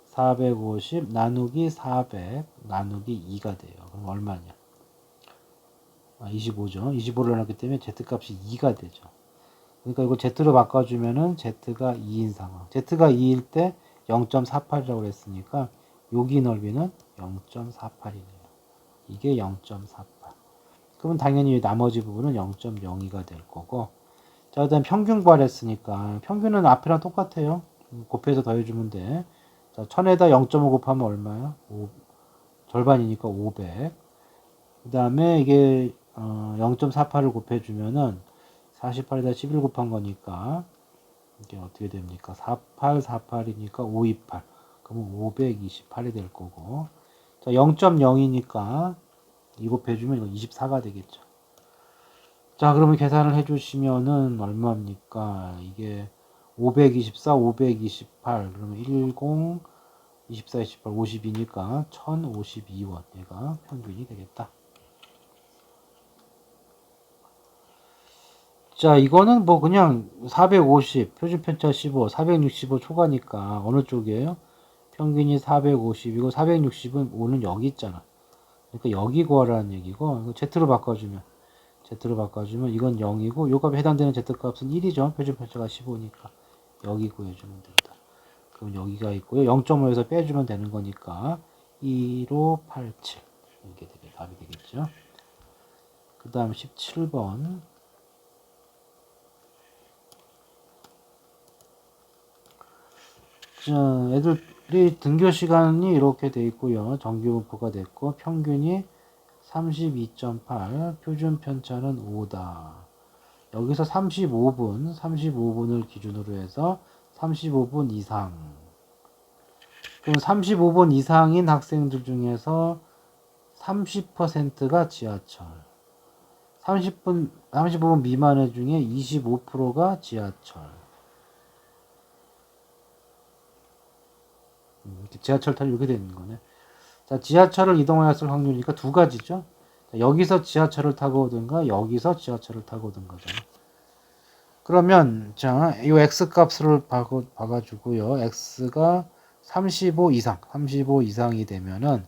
A: 450 나누기 400 나누기 2가 돼요. 그럼 얼마냐? 25죠. 25를 나눴기 때문에 Z값이 2가 되죠. 그러니까 이거 Z로 바꿔주면은 Z가 2인 상황. Z가 2일 때 0.48이라고 그랬으니까 여기 넓이는 0.48이네요. 이게 0.48. 그러면 당연히 나머지 부분은 0.02가 될 거고. 자, 일단 평균 구하랬으니까 평균은 앞이랑 똑같아요. 곱해서 더해주면 돼. 자, 1000에다 0.5 곱하면 얼마야? 절반이니까 500. 그 다음에 이게 0.48을 곱해주면은 48에다 11 곱한 거니까 이게 어떻게 됩니까? 48, 48이니까 528. 그러면 528이 될 거고. 자, 0.0이니까 2 곱해주면 이거 24가 되겠죠. 자, 그러면 계산을 해주시면은 얼마입니까? 이게 524, 528. 그러면 10, 24, 28, 52니까 1052원. 얘가 평균이 되겠다. 자, 이거는 뭐 그냥 450, 표준편차 15, 465 초과니까 어느 쪽이에요? 평균이 450이고 460은 5는 여기 있잖아. 그러니까 여기 구하라는 얘기고, Z로 바꿔주면 이건 0이고 요 값에 해당되는 Z값은 1이죠. 표준편차가 15니까 여기 구해주면 된다. 그럼 여기가 있고요. 0.5에서 빼주면 되는 거니까 1587 이게 답이 되겠죠. 그 다음 17번 자, 애들이 등교 시간이 이렇게 돼 있고요. 정규분포가 됐고 평균이 32.8, 표준 편차는 5다. 여기서 35분을 기준으로 해서 35분 이상. 그럼 35분 이상인 학생들 중에서 30%가 지하철. 35분 미만의 중에 25%가 지하철. 지하철 타고 이렇게 되는 거네. 자, 지하철을 이동하였을 확률이니까 두 가지죠. 자, 여기서 지하철을 타고 오든가 여기서 지하철을 타고 오든가잖아. 그러면 자, 이 x 값을 봐가지고요. x가 35 이상이 되면은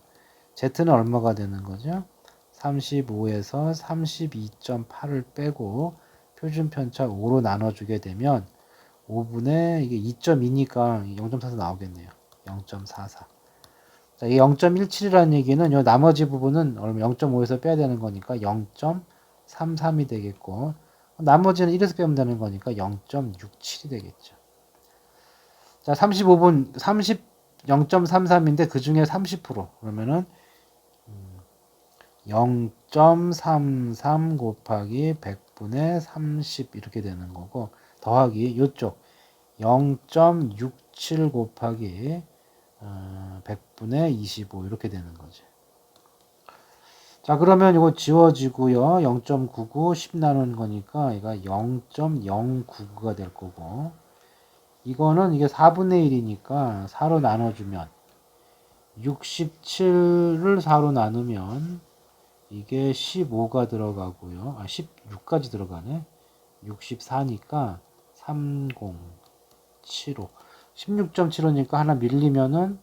A: z는 얼마가 되는 거죠? 35에서 32.8을 빼고 표준 편차 5로 나눠주게 되면 5분의 이게 2.2니까 0.44 나오겠네요. 0.44. 자, 이 0.17이라는 얘기는 요 나머지 부분은 0.5에서 빼야 되는 거니까 0.33이 되겠고, 나머지는 1에서 빼면 되는 거니까 0.67이 되겠죠. 자, 0.33인데 그 중에 30% 그러면은 0.33 곱하기 100분의 30 이렇게 되는 거고, 더하기 요쪽 0.67 곱하기 100분의 25 이렇게 되는 거지. 자, 그러면 이거 지워지고요. 0.99 10 나누는 거니까 얘가 0.099가 될 거고, 이거는 이게 4분의 1이니까 4로 나눠주면 67을 4로 나누면 이게 15가 들어가고요. 16까지 들어가네. 64니까 3075 16.75니까 하나 밀리면은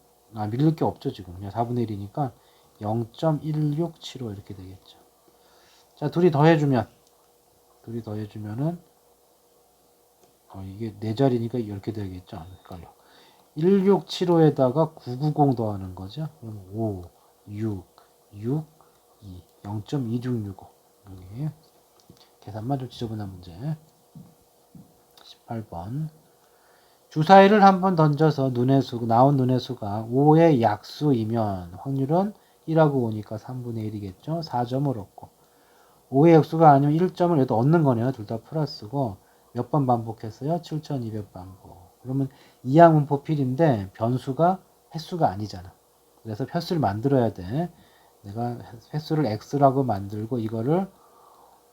A: 밀릴 게 없죠. 지금 그냥 4분의 1이니까 0.1675 이렇게 되겠죠. 자, 둘이 더해주면은 이게 네 자리니까 이렇게 되겠죠. 헷갈려. 1675에다가 990 더하는 거죠. 그럼 5, 6, 2, 0.2665. 여기 계산만 좀 지저분한 문제. 18번. 주사위를 한번 던져서 나온 눈의 수가 5의 약수이면 확률은 1하고 5니까 3분의 1이겠죠. 4점을 얻고 5의 약수가 아니면 1점을 얘도 얻는 거네요. 둘 다 플러스고 몇 번 반복했어요? 7200반복. 그러면 이항문법 필인데 변수가 횟수가 아니잖아. 그래서 횟수를 만들어야 돼. 내가 횟수를 x라고 만들고 이거를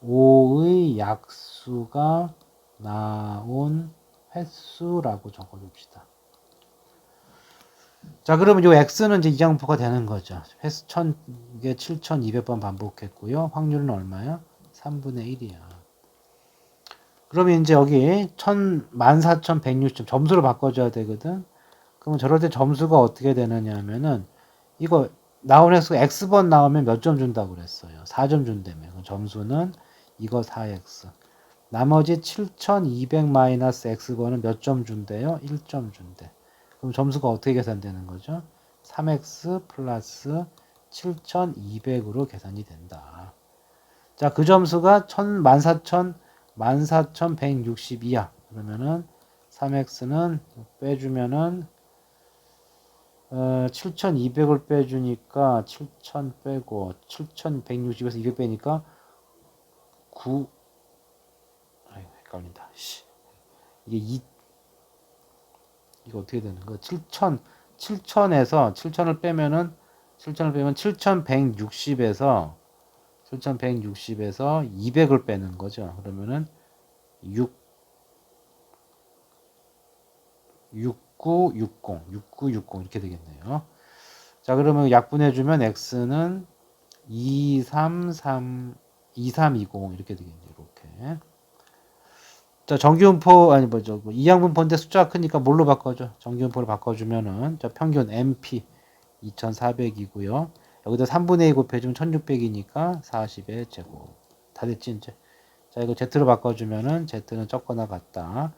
A: 5의 약수가 나온 횟수라고 적어줍시다. 자, 그러면 요 x는 이제 이항문법가 되는 거죠. 횟수 1000개 7200번 반복했고요. 확률은 얼마야? 3분의 1이야. 그러면 이제 여기 14,160점 점수로 바꿔줘야 되거든. 그러면 저럴 때 점수가 어떻게 되느냐 하면은 이거 나온 횟수가 x번 나오면 몇 점 준다고 그랬어요. 4점 준다며. 그럼 점수는 이거 4x. 나머지 7200 마이너스 x번은 몇 점 준대요? 1점 준대. 그럼 점수가 어떻게 계산되는 거죠? 3x 플러스 7200으로 계산이 된다. 자, 그 점수가 14,162야. 그러면은 3x는 빼주면은 7200을 빼주니까 7000 빼고 7160에서 200 빼니까 9 아이고 헷갈린다. 이게 이거 어떻게 되는 거야? 7000에서 7000을 빼면 7160에서 200을 빼는 거죠. 그러면은 6960 이렇게 되겠네요. 자, 그러면 약분해주면 x는 2320 이렇게 되겠네요. 이렇게. 자, 정규분포 아니 뭐죠? 이항분포인데 숫자가 크니까 뭘로 바꿔줘? 정규분포를 바꿔주면은 자, 평균 MP 2400이고요. 여기다 3분의 2 곱해주면 1600이니까 40의 제곱. 다 됐지 이제. 자, 이거 Z로 바꿔주면은 Z는 적거나 같다.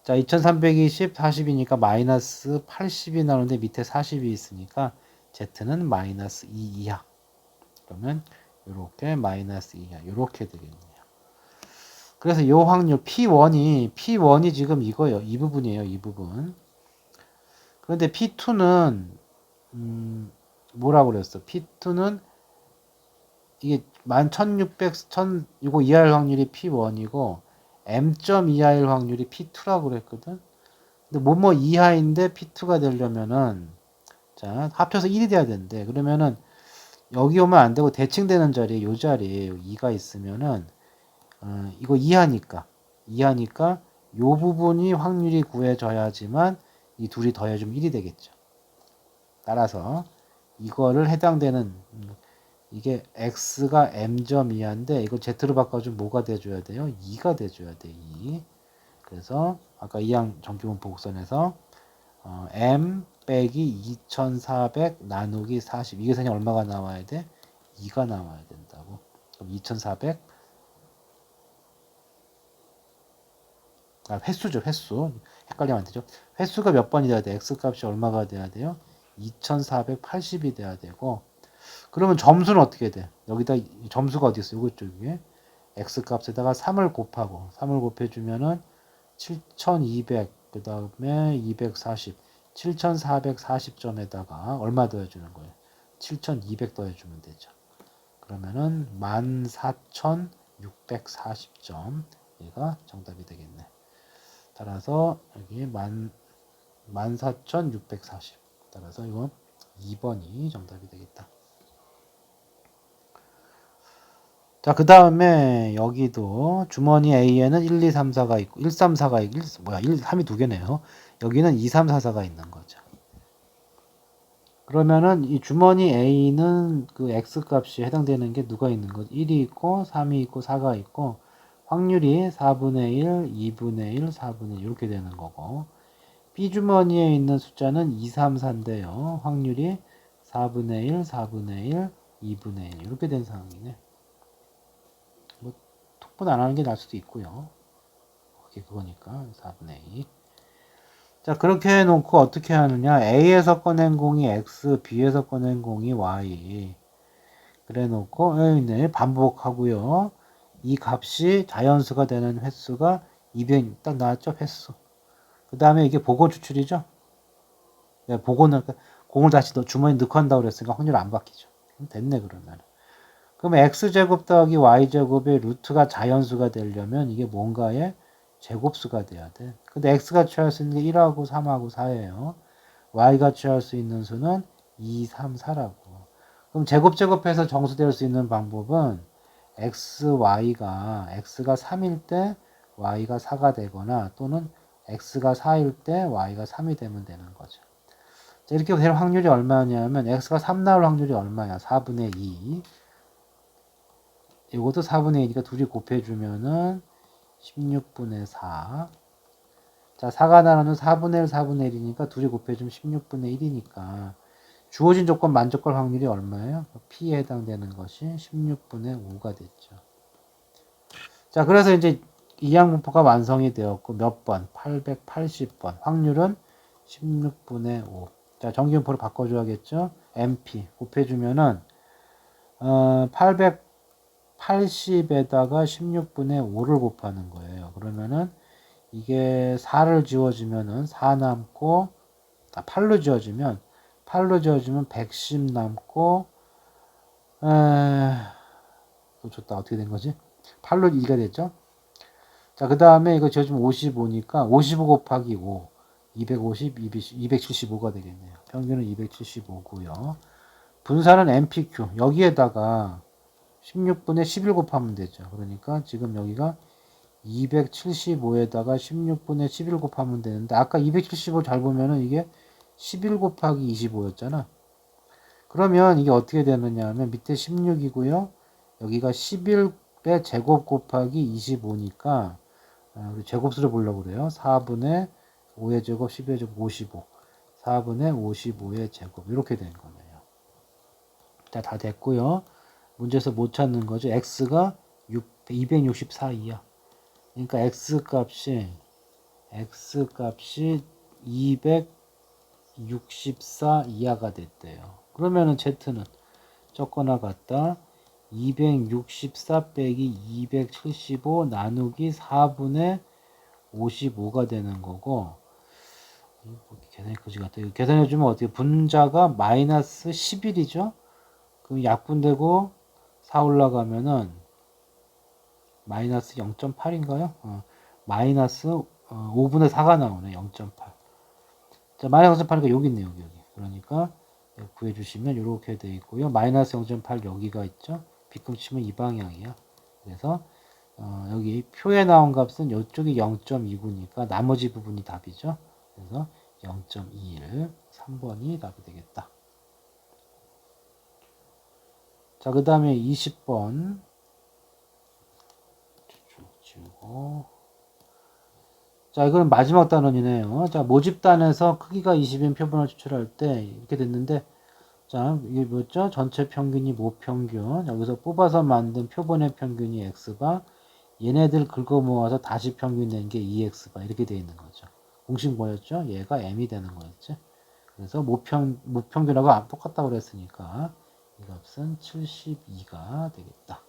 A: 자, 2320, 40이니까 마이너스 80이 나오는데 밑에 40이 있으니까 Z는 마이너스 2 이하. 그러면 이렇게 마이너스 2 이하. 이렇게 되겠네요. 그래서 이 확률 P1이 지금 이거예요. 이 부분이에요. 이 부분. 그런데 P2는 뭐라고 그랬어? P2는 이게 11,600, 1000 이거 이하일 확률이 P1이고 M.점 이하일 확률이 P2라고 그랬거든. 근데 뭐뭐 이하인데 P2가 되려면은 자, 합쳐서 1이 돼야 되는데 그러면은 여기 오면 안 되고 대칭되는 자리에 요 자리에 2가 있으면은 이거 이하니까 요 부분이 확률이 구해져야지만 이 둘이 더해주면 1이 되겠죠. 따라서 이거를 해당되는 이게 x가 m점 이하인데 이걸 z로 바꿔주면 뭐가 돼줘야 돼요? 2가 돼줘야 돼. 2. 그래서 아까 이항 정규분포 곡선에서 m 빼기 2400 나누기 40 이 계산이 얼마가 나와야 돼? 2가 나와야 된다고. 그럼 2400 횟수죠. 횟수. 헷갈리면 안 되죠. 횟수가 몇 번이 돼야 돼? x값이 얼마가 돼야 돼요? 2480이 돼야 되고 그러면 점수는 어떻게 돼? 여기다 점수가 어디 있어? 요거 쪽에 x값에다가 3을 곱해주면은 7200 그 다음에 240 7440점에다가 얼마 더해주는 거예요? 7200 더해주면 되죠. 그러면은 14640점 얘가 정답이 되겠네. 따라서 여기 14640 따라서 이건 2번이 정답이 되겠다. 자, 그 다음에 여기도 주머니 A에는 1, 2, 3, 4가 있고 1, 3, 4가 있고 3이 두 개네요. 여기는 2, 3, 4, 4가 있는 거죠. 그러면은 이 주머니 A는 그 X 값이 해당되는 게 누가 있는 거죠? 1이 있고 3이 있고 4가 있고 확률이 4분의 1, 2분의 1, 4분의 1 이렇게 되는 거고 B주머니에 있는 숫자는 2, 3, 4인데요. 확률이 4분의 1, 4분의 1, 2분의 1 이렇게 된 상황이네. 뭐 톡분 안 하는 게 나을 수도 있고요. 그게 그거니까 4분의 2. 자, 그렇게 해놓고 어떻게 하느냐. A에서 꺼낸 공이 X, B에서 꺼낸 공이 Y. 그래 놓고 네, 반복하고요. 이 값이 자연수가 되는 횟수가 200, 딱 나왔죠? 횟수. 그 다음에 이게 보고 추출이죠? 네, 보고는, 공을 다시 주머니에 넣고 한다고 그랬으니까 확률 안 바뀌죠. 됐네, 그러면. 그럼 x제곱 더하기 y제곱의 루트가 자연수가 되려면 이게 뭔가의 제곱수가 돼야 돼. 근데 x가 취할 수 있는 게 1하고 3하고 4예요. y가 취할 수 있는 수는 2, 3, 4라고. 그럼 제곱해서 정수될 수 있는 방법은 x가 3일 때 y가 4가 되거나 또는 x가 4일 때 y가 3이 되면 되는 거죠. 자, 이렇게 될 확률이 얼마냐면 x가 3 나올 확률이 얼마야? 4분의 2. 이것도 4분의 2니까 둘이 곱해주면은 16분의 4. 자, 4가 나누는 4분의 1, 4분의 1이니까 둘이 곱해주면 16분의 1이니까 주어진 조건 만족할 확률이 얼마예요? P에 해당되는 것이 16분의 5가 됐죠. 자, 그래서 이제 이항분포가 완성이 되었고 몇 번? 880번. 확률은 16분의 5. 자, 정기분포로 바꿔줘야겠죠? MP 곱해주면은 880에다가 16분의 5를 곱하는 거예요. 그러면은 이게 4를 지워주면은 4 남고 8로 지워주면 110 남고 또 좋다. 어떻게 된 거지? 8로 2가 됐죠? 자, 그 다음에 이거 지워주면 55니까 55 곱하기 5 250, 275가 되겠네요. 평균은 275고요. 분산은 MPQ 여기에다가 16분의 11 곱하면 되죠. 그러니까 지금 여기가 275에다가 16분의 11 곱하면 되는데 아까 275 잘 보면은 이게 11 곱하기 25였잖아. 그러면 이게 어떻게 되느냐 하면 밑에 16이고요. 여기가 11의 제곱 곱하기 25니까 우리 제곱수를 보려고 그래요. 4분의 5의 제곱 10의 제곱 55. 4분의 55의 제곱 이렇게 된 거네요. 자, 다 됐고요. 문제에서 못 찾는 거죠. x가 264 이하. 그러니까 x 값이 264 이하가 됐대요. 그러면은 z는 적거나 같다. 264 빼기 275 나누기 4분의 55가 되는 거고 계산이 거지 같아. 계산해주면 어떻게 분자가 마이너스 11이죠. 그럼 약분되고 4 올라가면은 마이너스 0.8인가요? 마이너스 5분의 4가 나오네. 0.8. 자, 마이너스 0.8이니까 여기 있네. 여기. 그러니까 구해주시면 이렇게 돼 있고요. 마이너스 0.8 여기가 있죠. 빗금치면 이 방향이야. 그래서 여기 표에 나온 값은 이쪽이 0.29니까 나머지 부분이 답이죠. 그래서 0.21 3번이 답이 되겠다. 자, 그 다음에 20번 쭉 지우고 자, 이건 마지막 단원이네요. 자, 모집단에서 크기가 20인 표본을 추출할 때 이렇게 됐는데 자, 이게 뭐죠? 전체 평균이 모평균. 여기서 뽑아서 만든 표본의 평균이 x바. 얘네들 긁어 모아서 다시 평균 낸 게 2x바. 이렇게 되어 있는 거죠. 공식 뭐였죠? 얘가 m이 되는 거였죠. 그래서 모평균하고 똑같다고 그랬으니까 이 값은 72가 되겠다.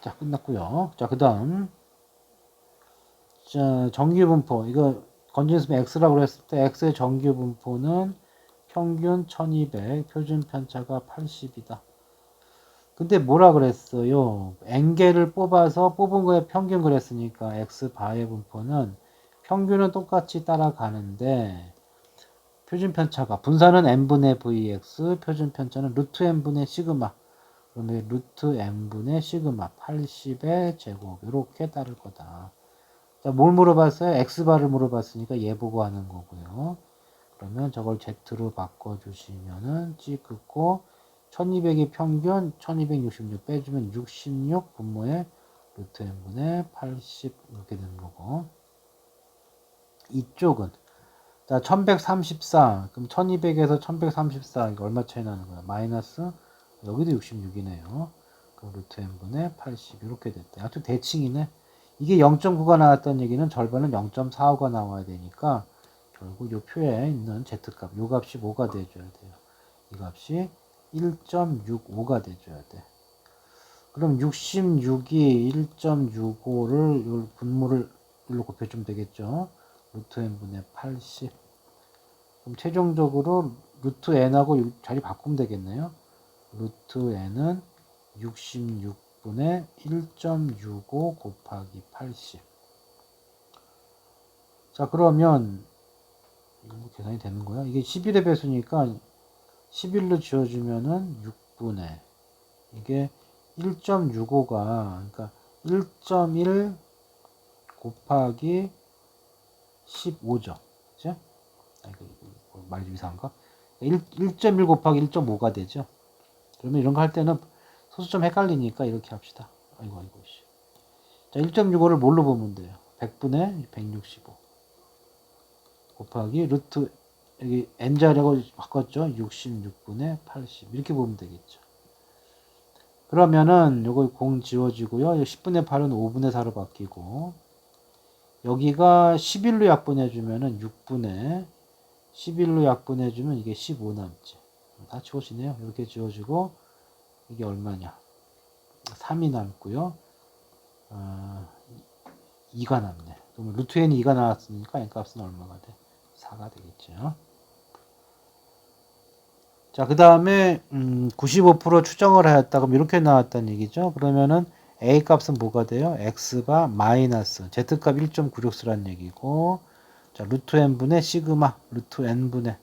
A: 자, 끝났고요. 자, 그 다음 자, 정규분포. 이거 건진수면 x라고 했을 때 x의 정규분포는 평균 1200, 표준 편차가 80이다. 근데 뭐라 그랬어요? n개를 뽑아서 뽑은 거에 평균 그랬으니까 x바의 분포는 평균은 똑같이 따라가는데 표준 편차가 분산은 n분의 vx, 표준 편차는 루트 n분의 시그마. 그러면 루트 n분의 시그마 80의 제곱 이렇게 따를 거다. 자, 뭘 물어봤어요? x바를 물어봤으니까 얘 보고 하는 거고요. 그러면 저걸 z로 바꿔주시면은 찍고 1200이 평균, 1266 빼주면 66 분모에 루트 n분의 80 이렇게 되는 거고, 이쪽은 자 1134, 그럼 1200에서 1134 이거 얼마 차이 나는 거야? 마이너스 여기도 66이네요. 그럼 루트 n분의 80 이렇게 됐다. 아주 대칭이네. 이게 0.9가 나왔다는 얘기는 절반은 0.45가 나와야 되니까 결국 요 표에 있는 z값, 요 값이 뭐가 돼줘야 돼요? 이 값이 1.65가 돼줘야 돼. 그럼 66이 1.65를 분모를 1로 곱해주면 되겠죠. 루트 n분의 80. 그럼 최종적으로 루트 n하고 자리 바꾸면 되겠네요. 루트 n은 66분의 1.65 곱하기 80. 자, 그러면 이거 계산이 되는 거야? 이게 11의 배수니까 11로 지워주면은 6분의 이게 1.65가 그러니까 1.1 곱하기 15죠. 그죠? 말이 좀 이상한가? 1.1 곱하기 1.5가 되죠. 그러면 이런 거 할 때는 소수 좀 헷갈리니까 이렇게 합시다. 아이고. 자, 1.65를 뭘로 보면 돼요? 100분의 165 곱하기 루트 여기 n자리하고 바꿨죠? 66분의 80 이렇게 보면 되겠죠. 그러면은 요거 0 지워지고요. 10분의 8은 5분의 4로 바뀌고 여기가 11로 약분해주면은 6분의 11로 약분해주면 이게 15 남지. 다 지워지네요. 이렇게 지워지고 이게 얼마냐? 3이 남고요. 2가 남네. 그러면 루트 n이 2가 나왔으니까 n 값은 얼마가 돼? 4가 되겠죠. 자, 그 다음에 95% 추정을 하였다. 그럼 이렇게 나왔다는 얘기죠. 그러면은 a 값은 뭐가 돼요? x가 마이너스 z값 1.96쓰란 얘기고, 자, 루트 n분의 시그마 루트 n분의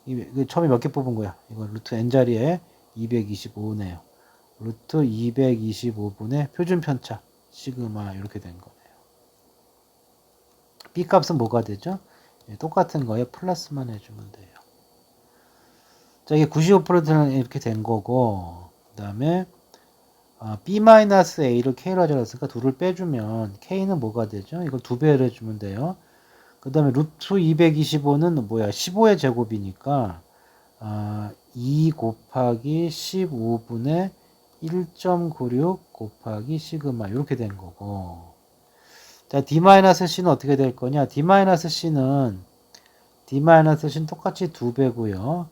A: 이거 처음에 몇 개 뽑은 거야? 이거 루트 n 자리에 225네요. 루트 225분의 표준 편차 시그마 이렇게 된 거네요. b 값은 뭐가 되죠? 똑같은 거에 플러스만 해주면 돼요. 자, 이게 95%는 이렇게 된 거고, 그 다음에 b-a를 k로 하자랬으니까 2를 빼주면 k는 뭐가 되죠? 이걸 2배를 해주면 돼요. 그 다음에 루트 225는 뭐야? 15의 제곱이니까 2 곱하기 15분의 1.96 곱하기 시그마 이렇게 된 거고, 자, d-c는 어떻게 될 거냐? d-c는 똑같이 2배고요.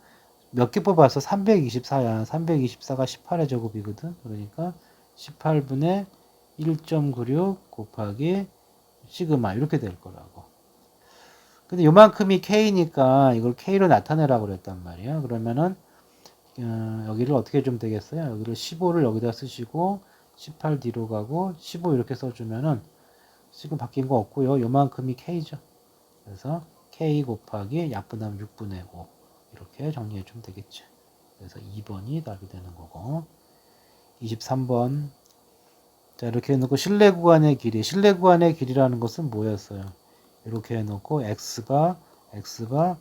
A: 몇 개 뽑았어? 324야. 324가 18의 제곱이거든. 그러니까 18분의 1.96 곱하기 시그마 이렇게 될 거라고. 근데 요만큼이 k니까 이걸 k로 나타내라고 그랬단 말이야. 그러면은 여기를 어떻게 좀 되겠어요? 여기를 15를 여기다 쓰시고 18 뒤로 가고 15 이렇게 써주면은 지금 바뀐 거 없고요. 요만큼이 k죠. 그래서 k 곱하기 약분하면 6분의 5 이렇게 정리해 주면 되겠죠. 그래서 2번이 답이 되는 거고, 23번. 자, 이렇게 해놓고 실내 구간의 길이라는 것은 뭐였어요? 이렇게 해놓고 x가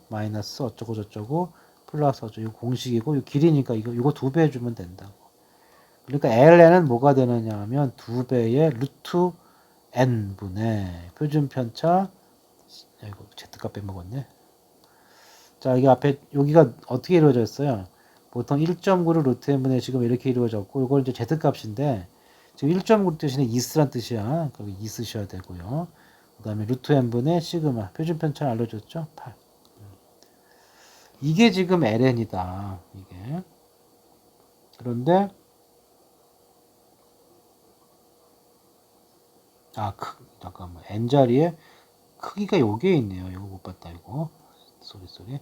A: 마이너스 어쩌고 저쩌고 플러스 어쩌고 이거 공식이고 이 길이니까 이거 2배 해주면 된다고. 그러니까 ln은 뭐가 되느냐 하면 2배의 루트 n분의 표준 편차, 이거 z값 빼먹었네. 자, 여기 앞에 여기가 어떻게 이루어졌어요? 보통 1.9를 루트 n분의 지금 이렇게 이루어졌고, 이걸 이제 z값인데 지금 1.9 대신에 2쓰란 뜻이야. 거기 2 쓰셔야 되고요. 그 다음에 루트 n분의 시그마 표준 편차를 알려줬죠? 8. 이게 지금 ln이다. 이게. 그런데 잠깐만, n 자리에 크기가 요게 있네요. 이거 못 봤다. 이거 쏘리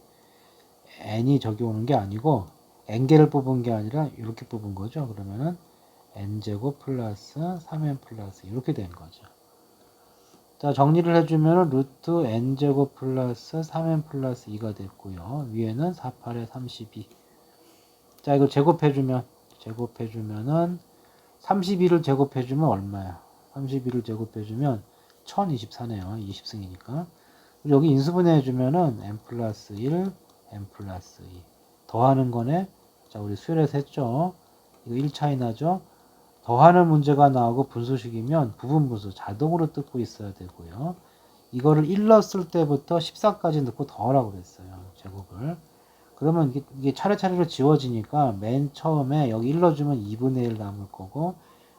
A: n이 저기 오는 게 아니고 n개를 뽑은 게 아니라 이렇게 뽑은 거죠. 그러면은 n제곱 플러스 3n 플러스 이렇게 된 거죠. 자, 정리를 해주면 루트 n제곱 플러스 3n 플러스 2가 됐고요. 위에는 48에 32. 자, 이걸 제곱해주면은 32를 제곱해주면 얼마야? 32를 제곱해주면 1024네요. 20승이니까. 여기 인수분해 해주면은 n 플러스 1, n 플러스 2 더하는 거네. 자, 우리 수열에서 했죠. 이거 1차이 나죠. 더하는 문제가 나오고 분수식이면 부분분수 자동으로 뜯고 있어야 되고요. 이거를 1 넣었을 때부터 14까지 넣고 더하라고 그랬어요. 제곱을. 그러면 이게 차례차례로 지워지니까 맨 처음에 여기 1 넣어주면 2분의 1 남을 거고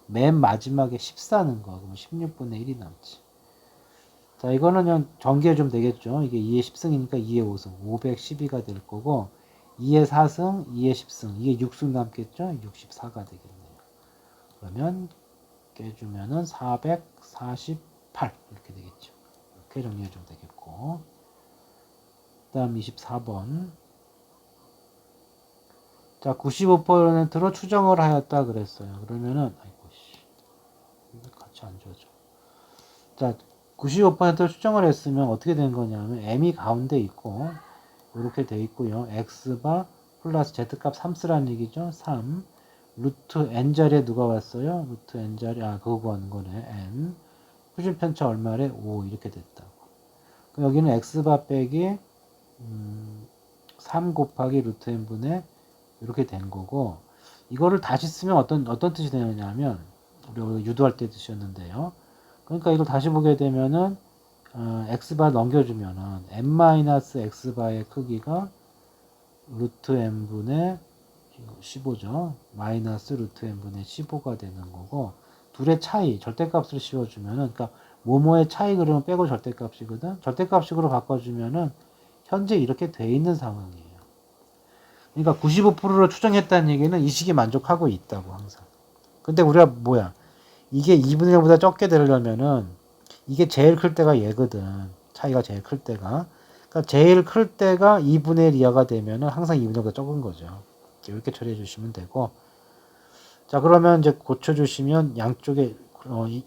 A: 맨 마지막에 14는 거. 그러면 16분의 1이 남지. 자, 이거는 그냥 전개해 주면 되겠죠. 이게 2의 10승이니까 2의 5승. 512가 될 거고 2의 4승, 2의 10승. 이게 6승 남겠죠. 64가 되겠네요. 그러면 깨주면은 448 이렇게 되겠죠. 이렇게 정리해 주면 되겠고, 그 다음 24번. 자, 95%로 추정을 하였다 그랬어요. 그러면은 아이고 씨, 이거 같이 안 줘줘. 자, 95%로 추정을 했으면 어떻게 된 거냐면 m이 가운데 있고 이렇게 돼 있고요. x바 플러스 z값 3 쓰라는 얘기죠. 3 루트 n 자리에 누가 왔어요? 루트 n 자리, 그거 구하는 거네. n 표준 편차 얼마래? 5 이렇게 됐다고. 그럼 여기는 x바 빼기 3 곱하기 루트 n분의 이렇게 된 거고, 이거를 다시 쓰면 어떤 뜻이 되느냐면 우리 유도할 때 뜻이었는데요. 그러니까 이걸 다시 보게 되면은 x바 넘겨주면은 n-x바의 크기가 루트 n분의 15죠. 마이너스 루트 n분의 15가 되는 거고, 둘의 차이, 절대값을 씌워주면은, 그러니까 뭐뭐의 차이 그러면 빼고 절대값이거든. 절대값식으로 바꿔주면은 현재 이렇게 돼 있는 상황이에요. 그러니까 95%로 추정했다는 얘기는 이 식이 만족하고 있다고 항상. 근데 우리가 뭐야? 이게 2분의 1보다 적게 되려면은 이게 제일 클 때가 얘거든. 차이가 제일 클 때가. 그러니까 제일 클 때가 2분의 1 이하가 되면은 항상 2분의 1보다 적은 거죠. 이렇게 처리해 주시면 되고. 자, 그러면 이제 고쳐주시면 양쪽에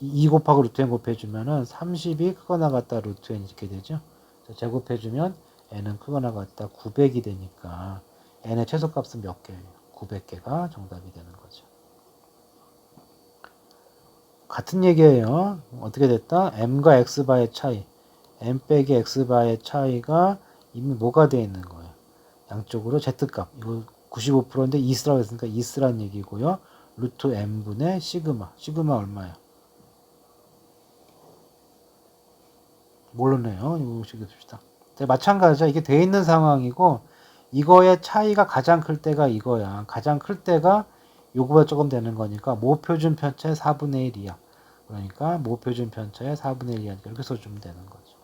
A: 2 곱하고 루트 n 곱해주면은 30이 크거나 같다 루트 n 이렇게 되죠. 자, 제곱해주면 n은 크거나 같다 900이 되니까 n의 최소값은 몇 개예요? 900개가 정답이 되는 거죠. 같은 얘기예요. 어떻게 됐다? m과 x바의 차이, m 빼기 x바의 차이가 이미 뭐가 되어 있는 거예요? 양쪽으로 z값, 이거 95%인데 2쓰라고 했으니까 2쓰란 얘기고요. 루트 n분의 시그마, 시그마 얼마야? 모르네요. 이거 시켜줍시다. 마찬가지야. 이게 돼 있는 상황이고 이거의 차이가 가장 클 때가 이거야. 가장 클 때가 요거보다 조금 되는 거니까 모표준 편차의 4분의 1이야. 그러니까 모표준 편차의 4분의 1이야. 이렇게 써주면 되는 거죠.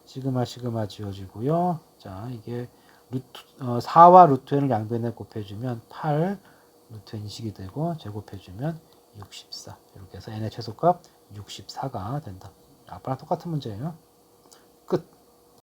A: 시그마 시그마 지워지고요. 자, 이게 루트 4와 루트 n을 양변에 곱해주면 8 루트 n식이 되고 제곱해주면 64. 이렇게 해서 n의 최소값 64가 된다. 아빠랑 똑같은 문제예요.